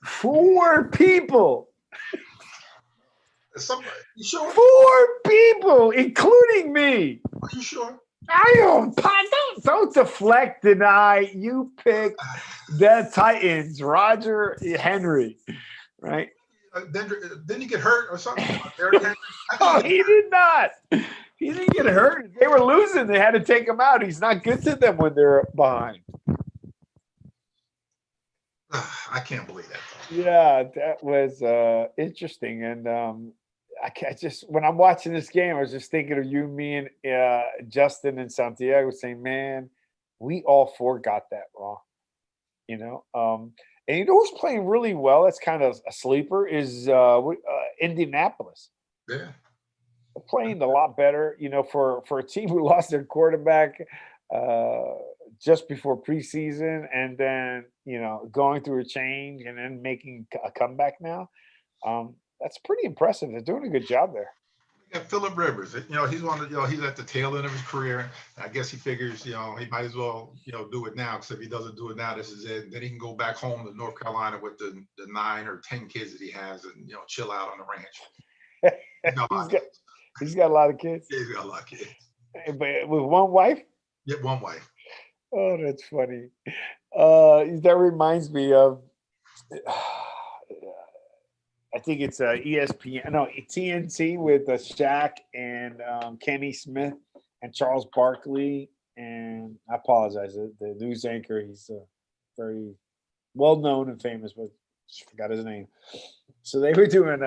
4 people. You sure? 4 people, including me. Are you sure? Don't deflect, deny. You picked the Titans, Roger Henry, right? Didn't he get hurt or something? Oh, he did not. He didn't get hurt. They were losing. They had to take him out. He's not good to them when they're behind. I can't believe that. Yeah, that was interesting. And I just, when I'm watching this game, I was just thinking of you, me, and Justin and Santiago saying, man, we all 4 got that wrong. And you know who's playing really well? That's kind of a sleeper is Indianapolis. Yeah. They're playing a lot better, for a team who lost their quarterback just before preseason, and then going through a change and then making a comeback now. That's pretty impressive. They're doing a good job there. Yeah, Philip Rivers, he's one of, he's at the tail end of his career. I guess he figures, he might as well, do it now. Because if he doesn't do it now, this is it. Then he can go back home to North Carolina with the 9 or 10 kids that he has, and chill out on the ranch. He's got a lot of kids. Yeah, he's got a lot of kids. But with one wife? Yeah, one wife. Oh, that's funny. That reminds me of. I think it's ESPN, no, TNT with Shaq and Kenny Smith and Charles Barkley. And I apologize, the news anchor, he's very well known and famous, but just forgot his name. So they were doing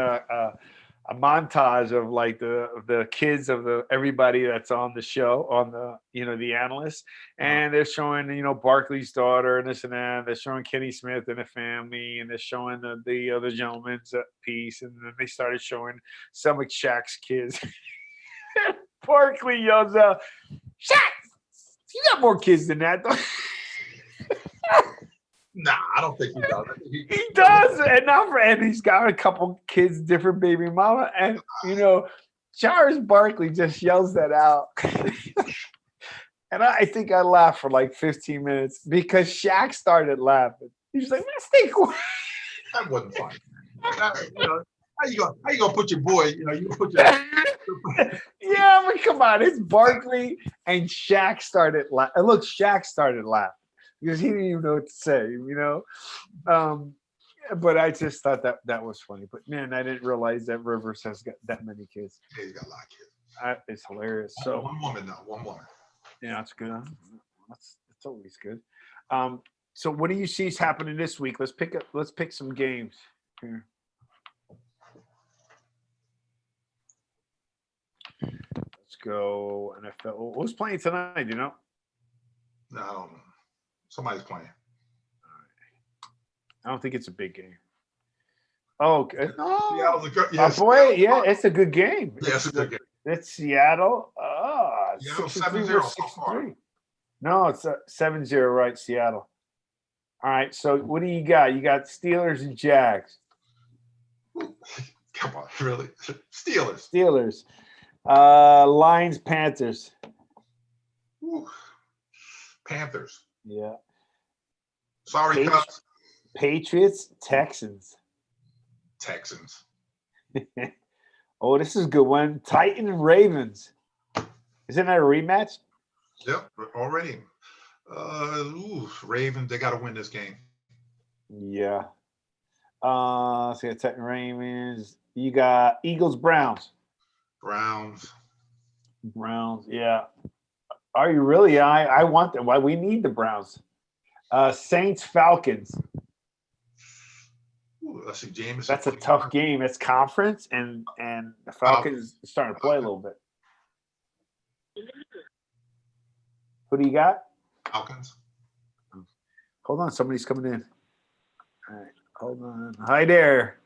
a montage of like the kids of everybody that's on the show, on the analysts, and they're showing Barkley's daughter and this and that. They're showing Kenny Smith and the family, and they're showing the other gentleman's piece, and then they started showing some of Shaq's kids. Barkley yells out, "Shaq, you got more kids than that, though." Nah, I don't think he does. He does, and he's got a couple kids, different baby mama, and Charles Barkley just yells that out, and I think I laughed for like 15 minutes because Shaq started laughing. He's like, "Man, stay quiet." That wasn't funny. How you gonna put your boy? You put your. Yeah, but come on, it's Barkley and Shaq started laughing. And look, Shaq started laughing because he didn't even know what to say, But I just thought that was funny. But man, I didn't realize that Rivers has got that many kids. Yeah, he's got a lot of kids. It's hilarious. So one woman though, one woman. Yeah, that's good. That's always good. So what do you see is happening this week? Let's pick some games here. Let's go NFL. Who's playing tonight? No, I don't know. Somebody's playing. I don't think it's a big game. Oh, okay. Yeah, it's a good game. Yeah, it's a good game. It's Seattle. Seattle 7-0 so far. No, it's 7-0, right? Seattle. All right. So what do you got? You got Steelers and Jags. Come on, really? Steelers. Lions, Panthers. Ooh. Panthers. Yeah. Sorry, Cubs. Patriots, Texans. Oh, this is a good one. Titans, Ravens. Isn't that a rematch? Yep, already. Ravens, they got to win this game. Yeah. So you got Titans, Ravens. You got Eagles, Browns. Browns, yeah. Are you really? I want them. Why we need the Browns. Saints, Falcons. Ooh, let's see, James. That's a tough game. It's conference, and the Falcons are starting to play a little bit. Who do you got? Falcons. Hold on, somebody's coming in. All right, hold on. Hi there.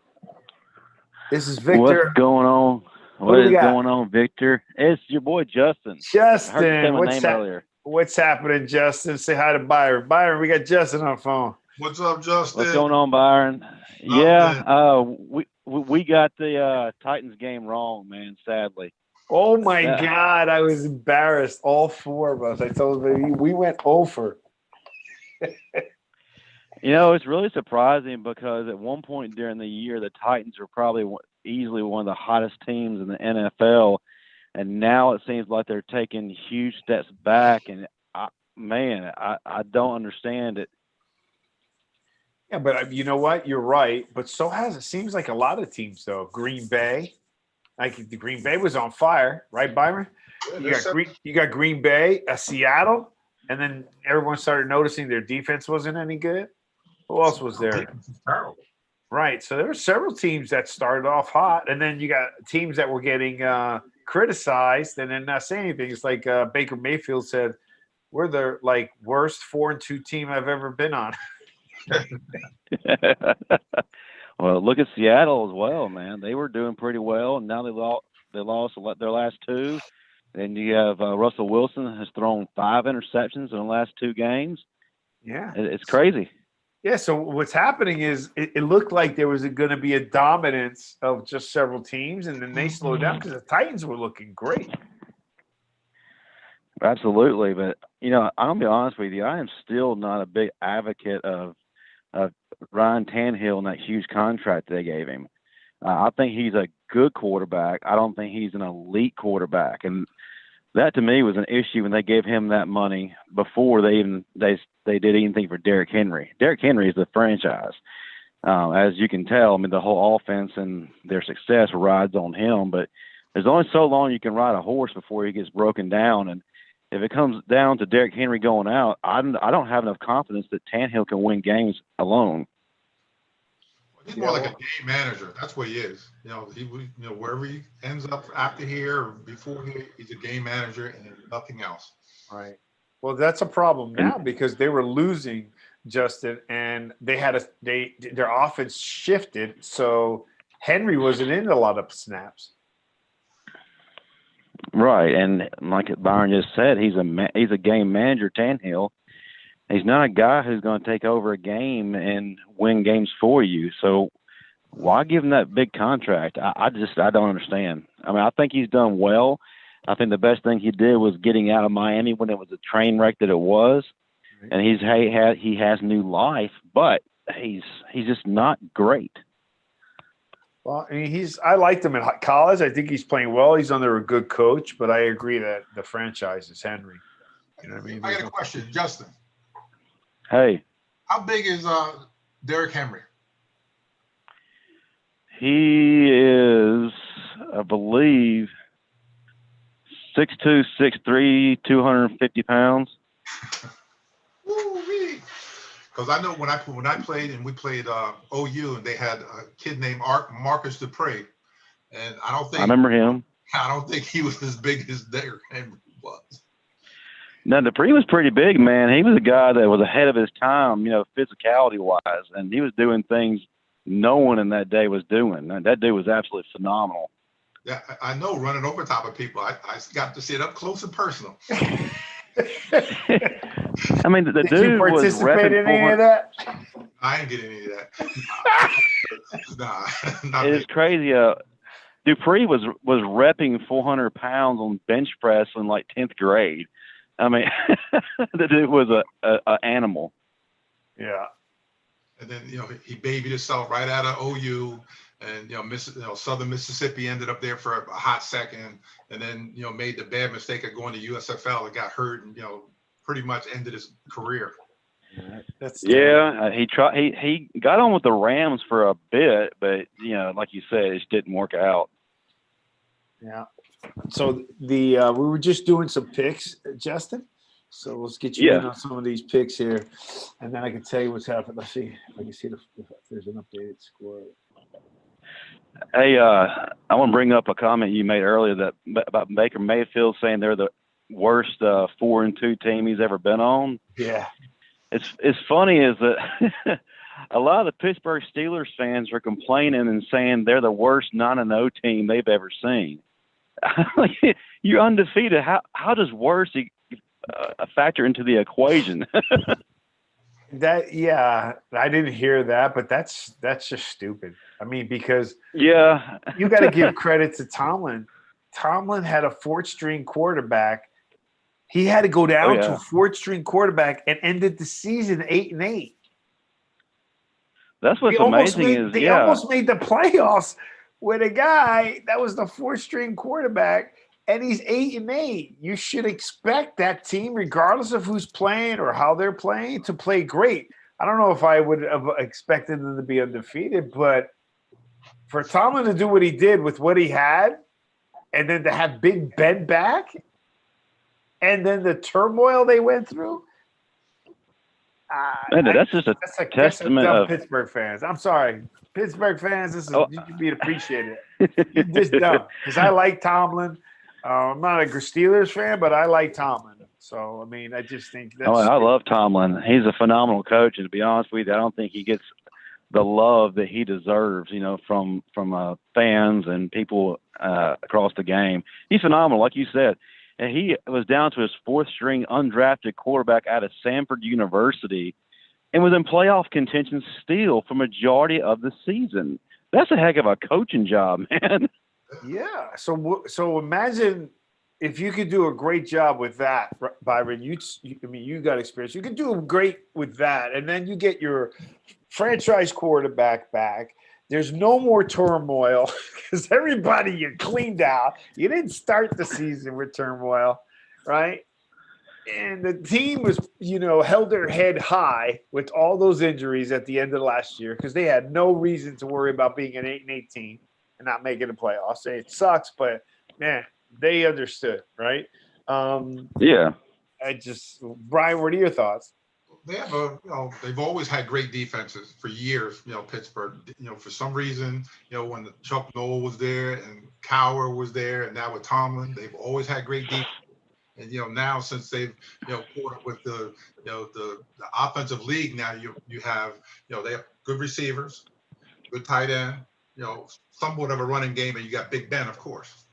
This is Victor. What's going on? What is going on, Victor? It's your boy Justin. I heard you say my name earlier. What's happening, Justin? Say hi to Byron. Byron, we got Justin on the phone. What's up, Justin? What's going on, Byron? We got the Titans game wrong, man, sadly. Oh, my God. I was embarrassed. All four of us. I told you, we went over. It's really surprising because at one point during the year, the Titans were probably easily one of the hottest teams in the NFL. And now it seems like they're taking huge steps back. And, I don't understand it. Yeah, but you know what? You're right. But it seems like a lot of teams, though. Green Bay. Like the Green Bay was on fire, right, Byron? Yeah, you got Green Bay, Seattle, and then everyone started noticing their defense wasn't any good. Who else was there? Terrible. Right. So there were several teams that started off hot, and then you got teams that were getting criticized and then not saying anything. It's like Baker Mayfield said, "We're the worst 4-2 team I've ever been on." Well, look at Seattle as well, man. They were doing pretty well, and now they lost their last two. And you have Russell Wilson has thrown 5 interceptions in the last 2 games. Yeah. It's crazy. Yeah, so what's happening is it looked like there was going to be a dominance of just several teams, and then they slowed down because the Titans were looking great. Absolutely, but I'm gonna be honest with you. I am still not a big advocate of Ryan Tannehill and that huge contract they gave him. I think he's a good quarterback. I don't think he's an elite quarterback, and that to me was an issue when they gave him that money before they did anything for Derrick Henry. Derrick Henry is the franchise, as you can tell. I mean, the whole offense and their success rides on him. But there's only so long you can ride a horse before he gets broken down, and if it comes down to Derrick Henry going out, I don't have enough confidence that Tannehill can win games alone. He's more like a game manager. That's what he is. Wherever he ends up after here or before here, he's a game manager and nothing else. Right. Well, that's a problem now because they were losing, Justin, and they had their offense shifted, so Henry wasn't in a lot of snaps. Right, and like Byron just said, he's a game manager, Tannehill. He's not a guy who's going to take over a game and win games for you. So why give him that big contract? I don't understand. I mean, I think he's done well. I think the best thing he did was getting out of Miami when it was a train wreck that it was, and he has new life, but he's just not great. Well, I mean, I liked him in college. I think he's playing well. He's under a good coach, but I agree that the franchise is Henry. You know what I mean? I got a question, Justin. Hey. How big is Derrick Henry? He is, I believe, 6'2", 6'3", 250 pounds. Woo-wee. Because I know when I played and we played OU and they had a kid named Marcus Dupree, and I remember him. I don't think he was as big as Derrick Henry was. No, Dupree was pretty big, man. He was a guy that was ahead of his time, physicality wise, and he was doing things no one in that day was doing. That dude was absolutely phenomenal. Yeah, I know, running over top of people. I got to see it up close and personal. I mean, the Did dude you was participate in any of that? I ain't getting any of that. Nah, it's crazy. Dupree was repping 400 pounds on bench press in like 10th grade. I mean, the dude was a animal. Yeah. And then he babied himself right out of OU, and Southern Mississippi ended up there for a hot second, and then made the bad mistake of going to USFL and got hurt, and pretty much ended his career. He tried. He got on with the Rams for a bit, but like you said, it just didn't work out. Yeah. So we were just doing some picks, Justin. So let's get you in on some of these picks here, and then I can tell you what's happening. Let's see if I can see if there's an updated score. Hey, I want to bring up a comment you made earlier about Baker Mayfield saying they're the worst 4-2 team he's ever been on. Yeah. It's funny is that a lot of the Pittsburgh Steelers fans are complaining and saying they're the worst 9-0 team they've ever seen. You're undefeated. How does worse factor into the equation? I didn't hear that, but that's just stupid. I mean, because you got to give credit to Tomlin. Tomlin had a 4th-string quarterback. He had to go down to a 4th-string quarterback and ended the season 8-8. That's what's amazing. They almost made the playoffs with a guy that was the 4th-string quarterback, and he's 8-8. You should expect that team, regardless of who's playing or how they're playing, to play great. I don't know if I would have expected them to be undefeated, but for Tomlin to do what he did with what he had, and then to have Big Ben back, and then the turmoil they went through. That's a testament of Pittsburgh fans. I'm sorry, Pittsburgh fans. You should be appreciated. You're just dumb because I like Tomlin. I'm not a Steelers fan, but I like Tomlin. So, I mean, I just think Oh, that's I love Tomlin. He's a phenomenal coach, and to be honest with you, I don't think he gets the love that he deserves, from fans and people across the game. He's phenomenal, like you said. And he was down to his fourth-string undrafted quarterback out of Samford University and was in playoff contention still for majority of the season. That's a heck of a coaching job, man. Yeah. So imagine if you could do a great job with that, Byron. You got experience. You could do great with that, and then you get your franchise quarterback back. There's no more turmoil because everybody you cleaned out. You didn't start the season with turmoil, right? And the team was, held their head high with all those injuries at the end of last year because they had no reason to worry about being an 8-18 and not making the playoffs. It sucks, but man, they understood, right? Yeah. Brian, what are your thoughts? They have they've always had great defenses for years, Pittsburgh. For some reason, when the Chuck Noll was there and Cowher was there, and now with Tomlin, they've always had great defense. And now since they've caught up with the the offensive league, now you have they have good receivers, good tight end, somewhat of a running game, and you got Big Ben, of course.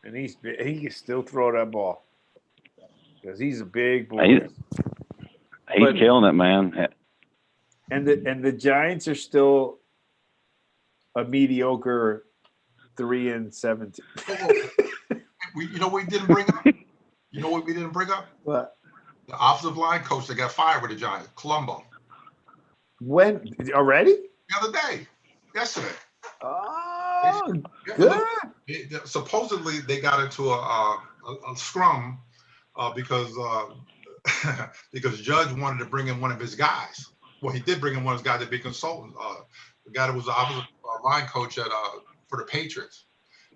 And he can still throw that ball because he's a big boy. He's killing it, man. And the Giants are still a mediocre 3-17. We we didn't bring up? You know what we didn't bring up? What? The offensive line coach that got fired with the Giants, Colombo. When already? The other day, yesterday. Oh, good. Supposedly they got into a scrum because because Judge wanted to bring in one of his guys. Well, he did bring in one of his guys to be a consultant. The guy that was the offensive line coach for the Patriots.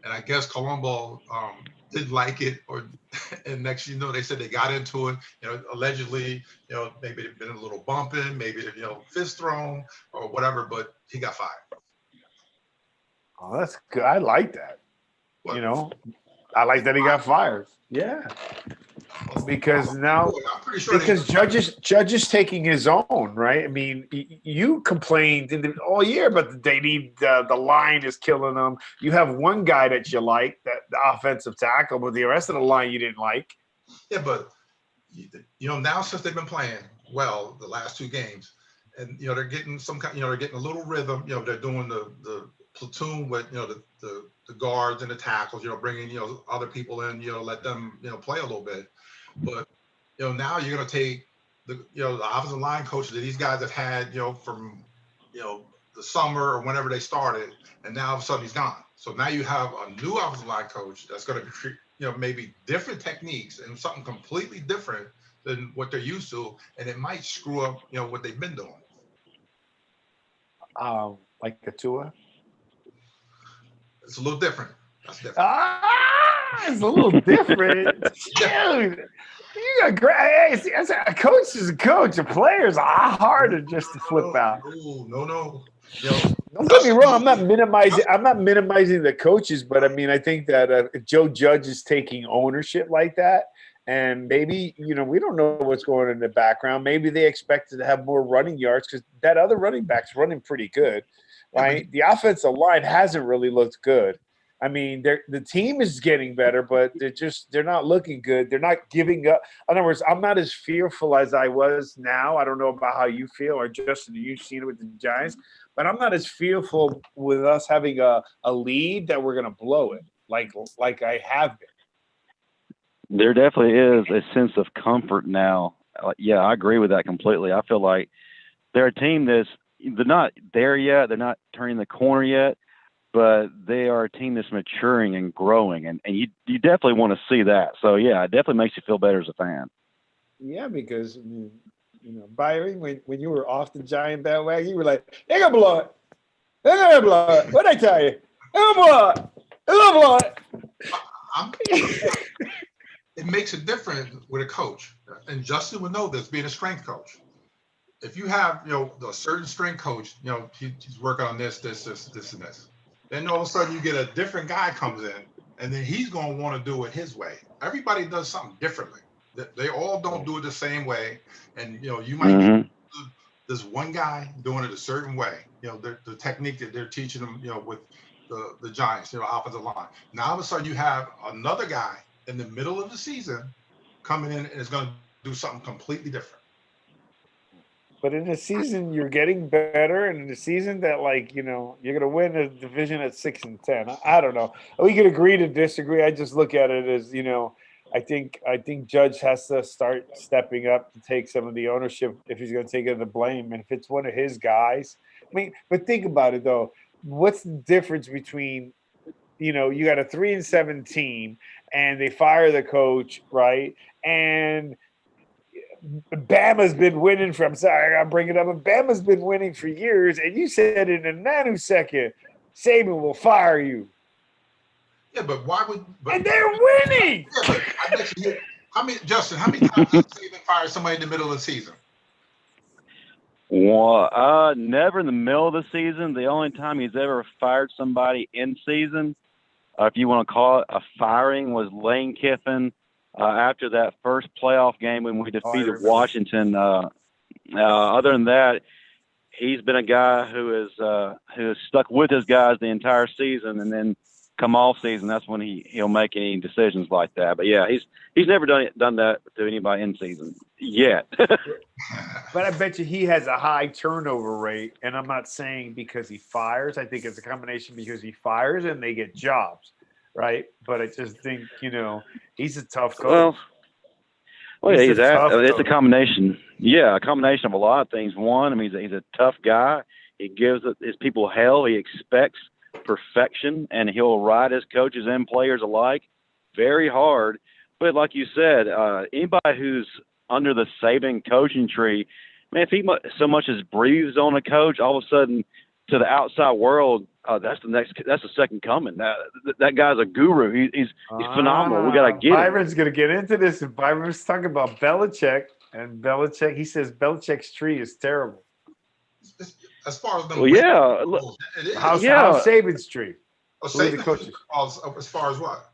And I guess Colombo didn't like it, and next they said they got into it. Allegedly, maybe there'd been a little bumping, maybe fist thrown or whatever, but he got fired. Oh, that's good. I like that. What? I like that he got fired. Yeah. Because now, I'm pretty sure Judge is taking his own, right? I mean, you complained all year, but they need the line is killing them. You have one guy that you like, that the offensive tackle, but the rest of the line you didn't like. Yeah, but now since they've been playing well the last two games, and they're getting some kind, they're getting a little rhythm. They're doing the platoon with the guards and the tackles. Bringing other people in. Let them play a little bit. But now you're going to take the offensive line coaches that these guys have had from the summer or whenever they started, and now all of a sudden he's gone. So now you have a new offensive line coach that's going to be maybe different techniques and something completely different than what they're used to, and it might screw up what they've been doing. Like a Tua. It's a little different. That's different. It's a little different. Dude, you got great. Hey, a coach is a coach. A player is harder just to flip out. No. Don't get me wrong. I'm not minimizing the coaches, but I mean, I think that Joe Judge is taking ownership like that, and maybe we don't know what's going on in the background. Maybe they expected to have more running yards because that other running back's running pretty good, right? The offensive line hasn't really looked good. I mean, the team is getting better, but they're not looking good. They're not giving up. In other words, I'm not as fearful as I was now. I don't know about how you feel, or Justin, you've seen it with the Giants, but I'm not as fearful with us having a lead that we're going to blow it like I have been. There definitely is a sense of comfort now. Yeah, I agree with that completely. I feel like they're a team they're not there yet. They're not turning the corner yet. But they are a team that's maturing and growing, and you definitely want to see that. So, yeah, it definitely makes you feel better as a fan. Yeah, because, Byron, when you were off the Giant bandwagon, you were like, they're going to blow it. They're going to blow it. What'd I tell you? They're going to blow it. They're going to blow it. It makes it different with a coach. And Justin would know this, being a strength coach. If you have, a certain strength coach, he's working on this, and this. Then all of a sudden you get a different guy comes in, and then he's going to want to do it his way. Everybody does something differently. They all don't do it the same way, and you might get this one guy doing it a certain way. The technique that they're teaching them, with the Giants, offensive line. Now all of a sudden you have another guy in the middle of the season coming in and is going to do something completely different. But in the season, you're getting better, and in the season that, you're going to win a division at 6-10. I don't know. We could agree to disagree. I just look at it as, I think Judge has to start stepping up to take some of the ownership if he's going to take the blame, and if it's one of his guys. I mean, but think about it though. What's the difference between, you got a 3-7 team, and they fire the coach, right? And Bama's been winning for, I'm sorry, I gotta bring it up, but Bama's been winning for years, and you said in a nanosecond, Saban will fire you. Yeah, but why would? And they're winning. Yeah, but I bet you, how many times has Saban fired somebody in the middle of the season? Well, never in the middle of the season. The only time he's ever fired somebody in season, if you want to call it a firing, was Lane Kiffin. After that first playoff game when we defeated Washington. Other than that, he's been a guy who has stuck with his guys the entire season, and then come off season, that's when he'll make any decisions like that. But yeah, he's never done that to anybody in season yet. But I bet you he has a high turnover rate, and I'm not saying because he fires. I think it's a combination because he fires and they get jobs. Right, but I just think he's a tough coach. Well, yeah, it's a combination. Yeah, a combination of a lot of things. One, I mean, he's a tough guy. He gives his people hell. He expects perfection, and he'll ride his coaches and players alike very hard. But like you said, anybody who's under the Saban coaching tree, man, if he so much as breathes on a coach, all of a sudden to the outside world, that's the second coming. That guy's a guru. He's phenomenal. We gotta get Byron's gonna get into this, and Byron's talking about Belichick, and Belichick. He says Belichick's tree is terrible. As far as them, how's Saban's tree? The coaches. As far as what?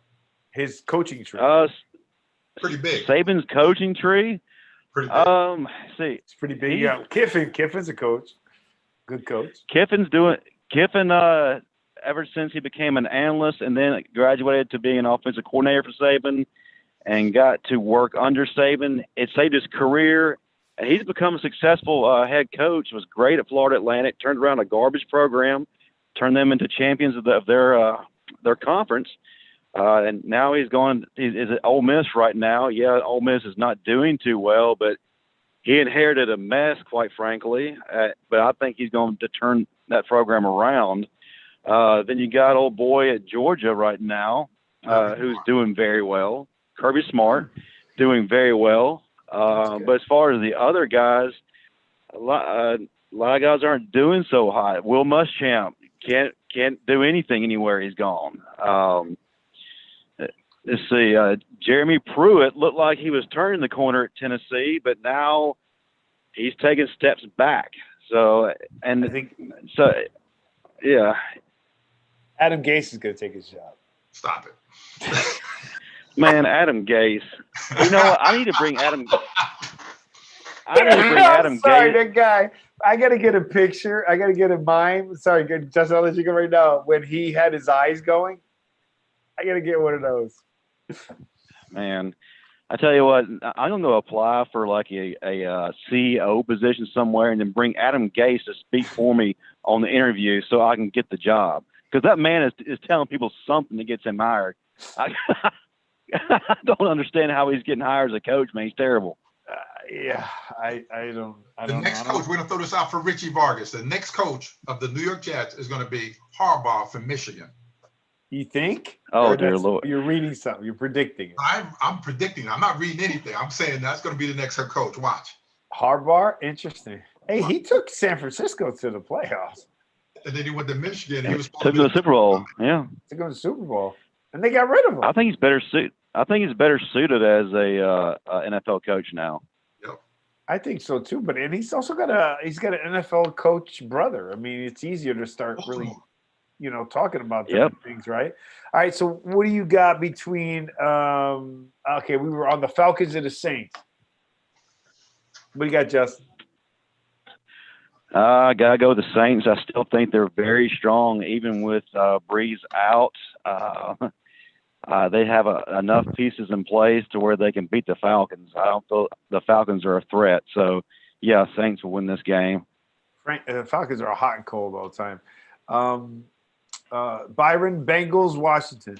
His coaching tree. Pretty big. Saban's coaching tree. Pretty big. See, it's pretty big. Yeah, Kiffin's a coach. Good coach. Kiffin, ever since he became an analyst and then graduated to being an offensive coordinator for Saban and got to work under Saban, it saved his career. And he's become a successful head coach. Was great at Florida Atlantic, turned around a garbage program, turned them into champions of their conference. And now he's at Ole Miss right now. Yeah, Ole Miss is not doing too well, but he inherited a mess, quite frankly. But I think he's going to turn that program around. Then you got old boy at Georgia right now, who's doing very well. Kirby Smart, doing very well. But as far as the other guys, a lot of guys aren't doing so hot. Will Muschamp can't do anything anywhere he's gone. Let's see. Jeremy Pruitt looked like he was turning the corner at Tennessee, but now he's taking steps back. So, and I think so. Yeah. Adam Gase is going to take his job. Stop it. Man, Adam Gase. You know what? I need to bring Adam. Adam sorry, Gase. That guy. I got to get a picture. I got to get a mime. Sorry, Justin, I'll let you go right now. When he had his eyes going, I got to get one of those. Man, I tell you what, I'm going to go apply for like a CEO position somewhere and then bring Adam Gase to speak for me on the interview so I can get the job. Because that man is telling people something that gets him hired. I don't understand how he's getting hired as a coach, man. He's terrible. I don't The next coach, we're going to throw this out for Richie Vargas. The next coach of the New York Jets is going to be Harbaugh from Michigan. You think? Oh, dear Lord. You're reading something. You're predicting it. I'm predicting. I'm not reading anything. I'm saying that's going to be the next head coach. Watch. Harbaugh? Interesting. Hey, he took San Francisco to the playoffs. And then he went to Michigan. He was took to the Super Bowl. Yeah. Took him to the Super Bowl. And they got rid of him. I think he's better suited as a NFL coach now. Yep. I think so too. But he's also got an NFL coach brother. I mean, it's easier to start really. talking about different things, right? All right. So what do you got between? Okay, we were on the Falcons and the Saints. What do you got, Justin? I gotta go with the Saints. I still think they're very strong, even with Breeze out. They have enough pieces in place to where they can beat the Falcons. I don't feel the Falcons are a threat. So, yeah, Saints will win this game. The Falcons are hot and cold all the time. Byron, Bengals, Washington.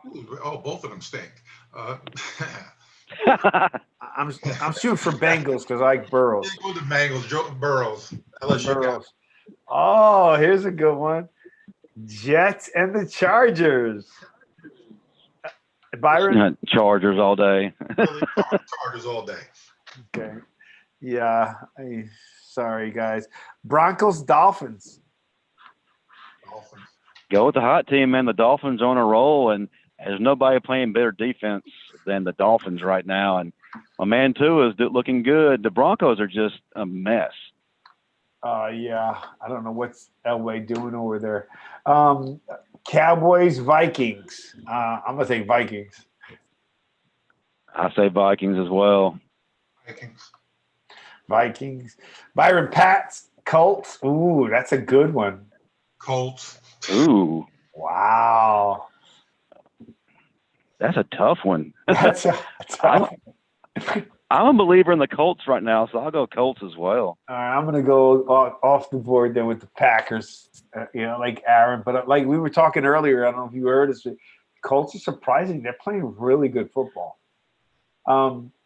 Ooh, both of them stink. I'm shooting for Bengals because I like Burrows. Go to Bengals, Joe Burrows. LSU Burrows. Oh, here's a good one. Jets and the Chargers. Byron? Chargers all day. Chargers all day. Okay. Yeah. Sorry, guys. Broncos, Dolphins. Go with the hot team, man. The Dolphins on a roll, and there's nobody playing better defense than the Dolphins right now. And my man, too, is looking good. The Broncos are just a mess. Yeah. I don't know what's Elway doing over there. Cowboys, Vikings. I'm going to take Vikings. I say Vikings as well. Vikings. Byron, Pats, Colts. Ooh, that's a good one. Colts. Ooh. Wow. That's a tough one. That's a tough one. I'm a believer in the Colts right now, so I'll go Colts as well. All right, I'm going to go off the board there with the Packers, like Aaron. But like we were talking earlier, I don't know if you heard us, Colts are surprising. They're playing really good football.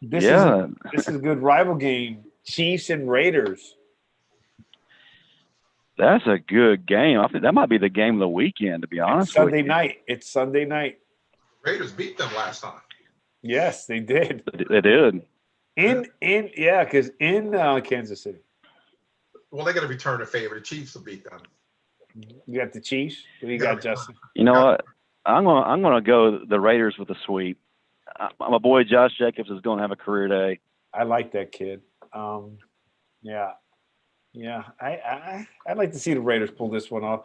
This is a good rival game, Chiefs and Raiders. That's a good game. I think that might be the game of the weekend, to be honest with you. It's Sunday night. Raiders beat them last time. Yes, they did. They did. Because in Kansas City. Well, they got to return a favor. The Chiefs will beat them. You got the Chiefs? What do you got, Justin? You know what? I'm gonna go the Raiders with a sweep. My boy Josh Jacobs is going to have a career day. I like that kid. Yeah. I'd like to see the Raiders pull this one off.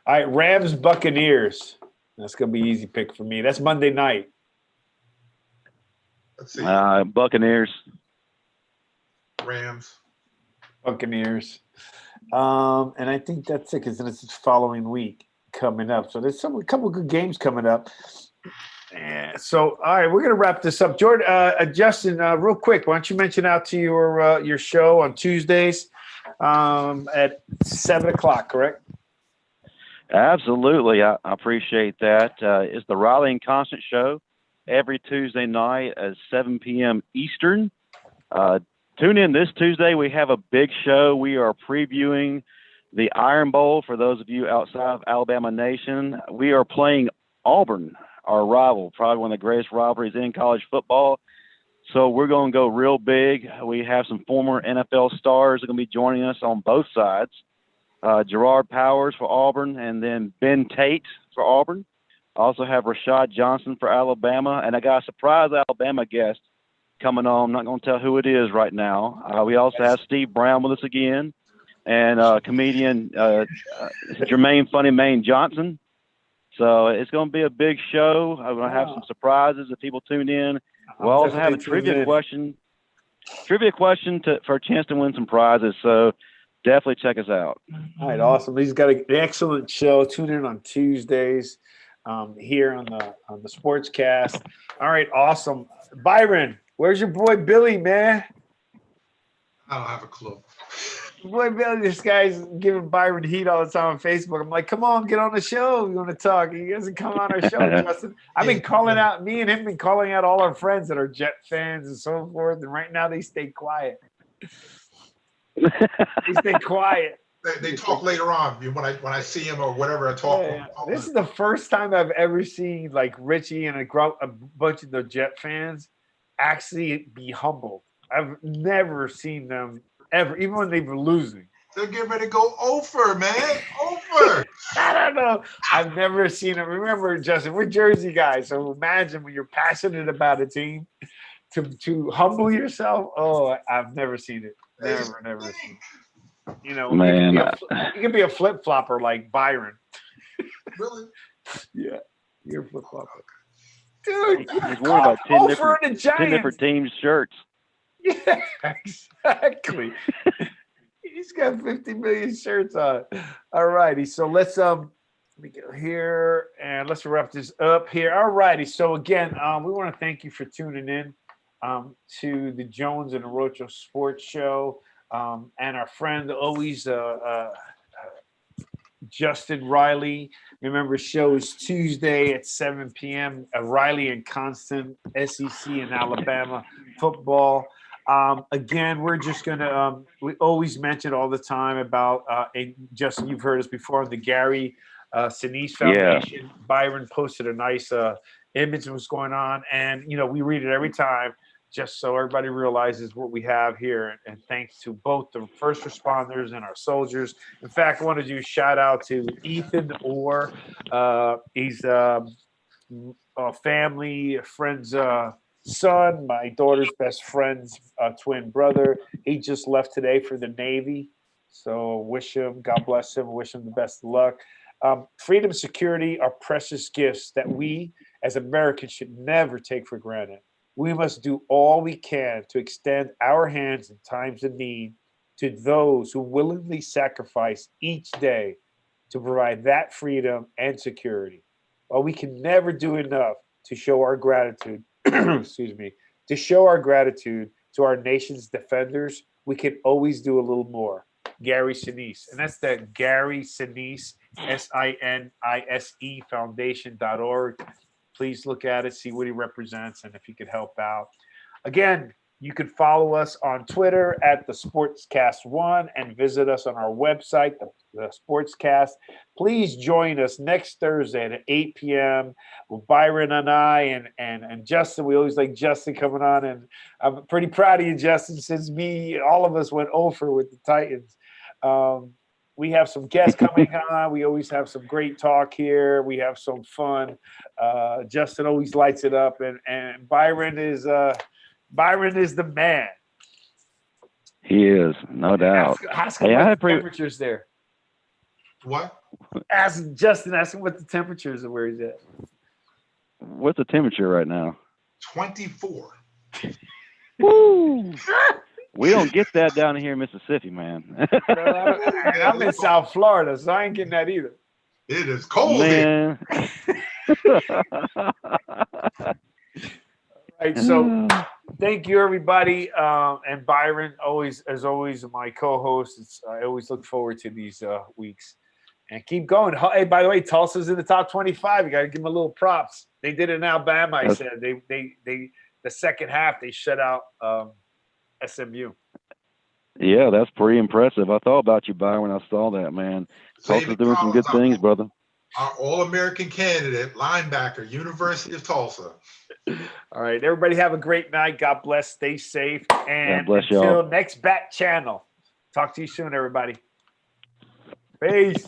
All right, Rams, Buccaneers. That's gonna be an easy pick for me. That's Monday night. Let's see. Buccaneers. Rams. Buccaneers. And I think that's it because it's the following week coming up. So there's a couple good games coming up. So, all right, we're going to wrap this up. Jordan, Justin, real quick, why don't you mention out to your show on Tuesdays at 7 o'clock, correct? Absolutely. I appreciate that. It's the Riley and Constant Show every Tuesday night at 7 p.m. Eastern. Tune in this Tuesday. We have a big show. We are previewing the Iron Bowl for those of you outside of Alabama Nation. We are playing Auburn, our rival, probably one of the greatest rivalries in college football. So we're going to go real big. We have some former NFL stars that are going to be joining us on both sides. Gerard Powers for Auburn, and then Ben Tate for Auburn. I also have Rashad Johnson for Alabama, and I got a surprise Alabama guest coming on. I'm not going to tell who it is right now. We also have Steve Brown with us again, and comedian Jermaine Funny Maine Johnson. So it's going to be a big show. I'm going to have some surprises if people tune in. We'll also have a trivia question for a chance to win some prizes. So definitely check us out. All right, awesome. He's got an excellent show. Tune in on Tuesdays here on the Sportscast. All right, awesome. Byron, where's your boy Billy, man? I don't have a clue. Boy, Billy, this guy's giving Byron heat all the time on Facebook. I'm like, come on, get on the show. You want to talk? He doesn't come on our show, Justin. I've been calling out, me and him been calling out all our friends that are Jet fans and so forth. And right now they stay quiet. They stay quiet. They talk later on when I see him or whatever. I talk. Yeah. This is the first time I've ever seen like Richie and a bunch of the Jet fans actually be humbled. I've never seen them ever, even when they were losing. They're getting ready to go over, man. Over. I don't know. I've never seen them. Remember, Justin, we're Jersey guys, so imagine when you're passionate about a team to humble yourself. Oh, I've never seen it. Never seen it. You know, man, you can be a flip flopper like Byron. Really? Yeah, you're a flip-flopper. Dude, He's worn about 10 different teams' shirts. Yeah, exactly. He's got 50 million shirts on. All righty. So let's let me go here and let's wrap this up here. All righty. So again, we want to thank you for tuning in to the Jones and Arocho Sports Show. And our friend always Justin Riley. Remember, show is Tuesday at 7 p.m. Riley and Constant, SEC and Alabama football. Again, we're just going to, we always mention all the time about, Justin, you've heard us before, the Gary Sinise Foundation. Yeah. Byron posted a nice image of what's going on. And, you know, we read it every time just so everybody realizes what we have here. And thanks to both the first responders and our soldiers. In fact, I want to do a shout out to Ethan Orr. He's a family, a friend's son, my daughter's best friend's twin brother. He just left today for the Navy. So wish him, God bless him, wish him the best of luck. Freedom and security are precious gifts that we as Americans should never take for granted. We must do all we can to extend our hands in times of need to those who willingly sacrifice each day to provide that freedom and security. While we can never do enough to show our gratitude, excuse me, to show our gratitude to our nation's defenders, we can always do a little more. Gary Sinise. And that's the Gary Sinise, SINISE Foundation.org. Please look at it, see what he represents, and if he could help out. Again, you can follow us on Twitter at the Sportscast1 and visit us on our website, the Sportscast. Please join us next Thursday at 8 p.m. with Byron and I and Justin. We always like Justin coming on, and I'm pretty proud of you, Justin, since all of us went over with the Titans. We have some guests coming on. We always have some great talk here. We have some fun. Justin always lights it up, and Byron is the man. He is, no doubt. Ask him what the temperatures there. What? Ask Justin. Ask him what the temperatures are where he's at. What's the temperature right now? 24. Woo! We don't get that down here in Mississippi, man. I'm in South Florida, so I ain't getting that either. It is cold man. Here. Right, so thank you, everybody. And Byron, as always, my co-host. I always look forward to these weeks. And keep going. Hey, by the way, Tulsa's in the top 25. You got to give them a little props. They did it in Alabama, I said. They the second half, they shut out SMU. Yeah, that's pretty impressive. I thought about you, Byron, when I saw that, man. Tulsa's doing some good things, brother. Our All-American candidate, linebacker, University of Tulsa. All right, everybody have a great night. God bless. Stay safe. And bless until y'all. next Bat Channel. Talk to you soon, everybody. Peace.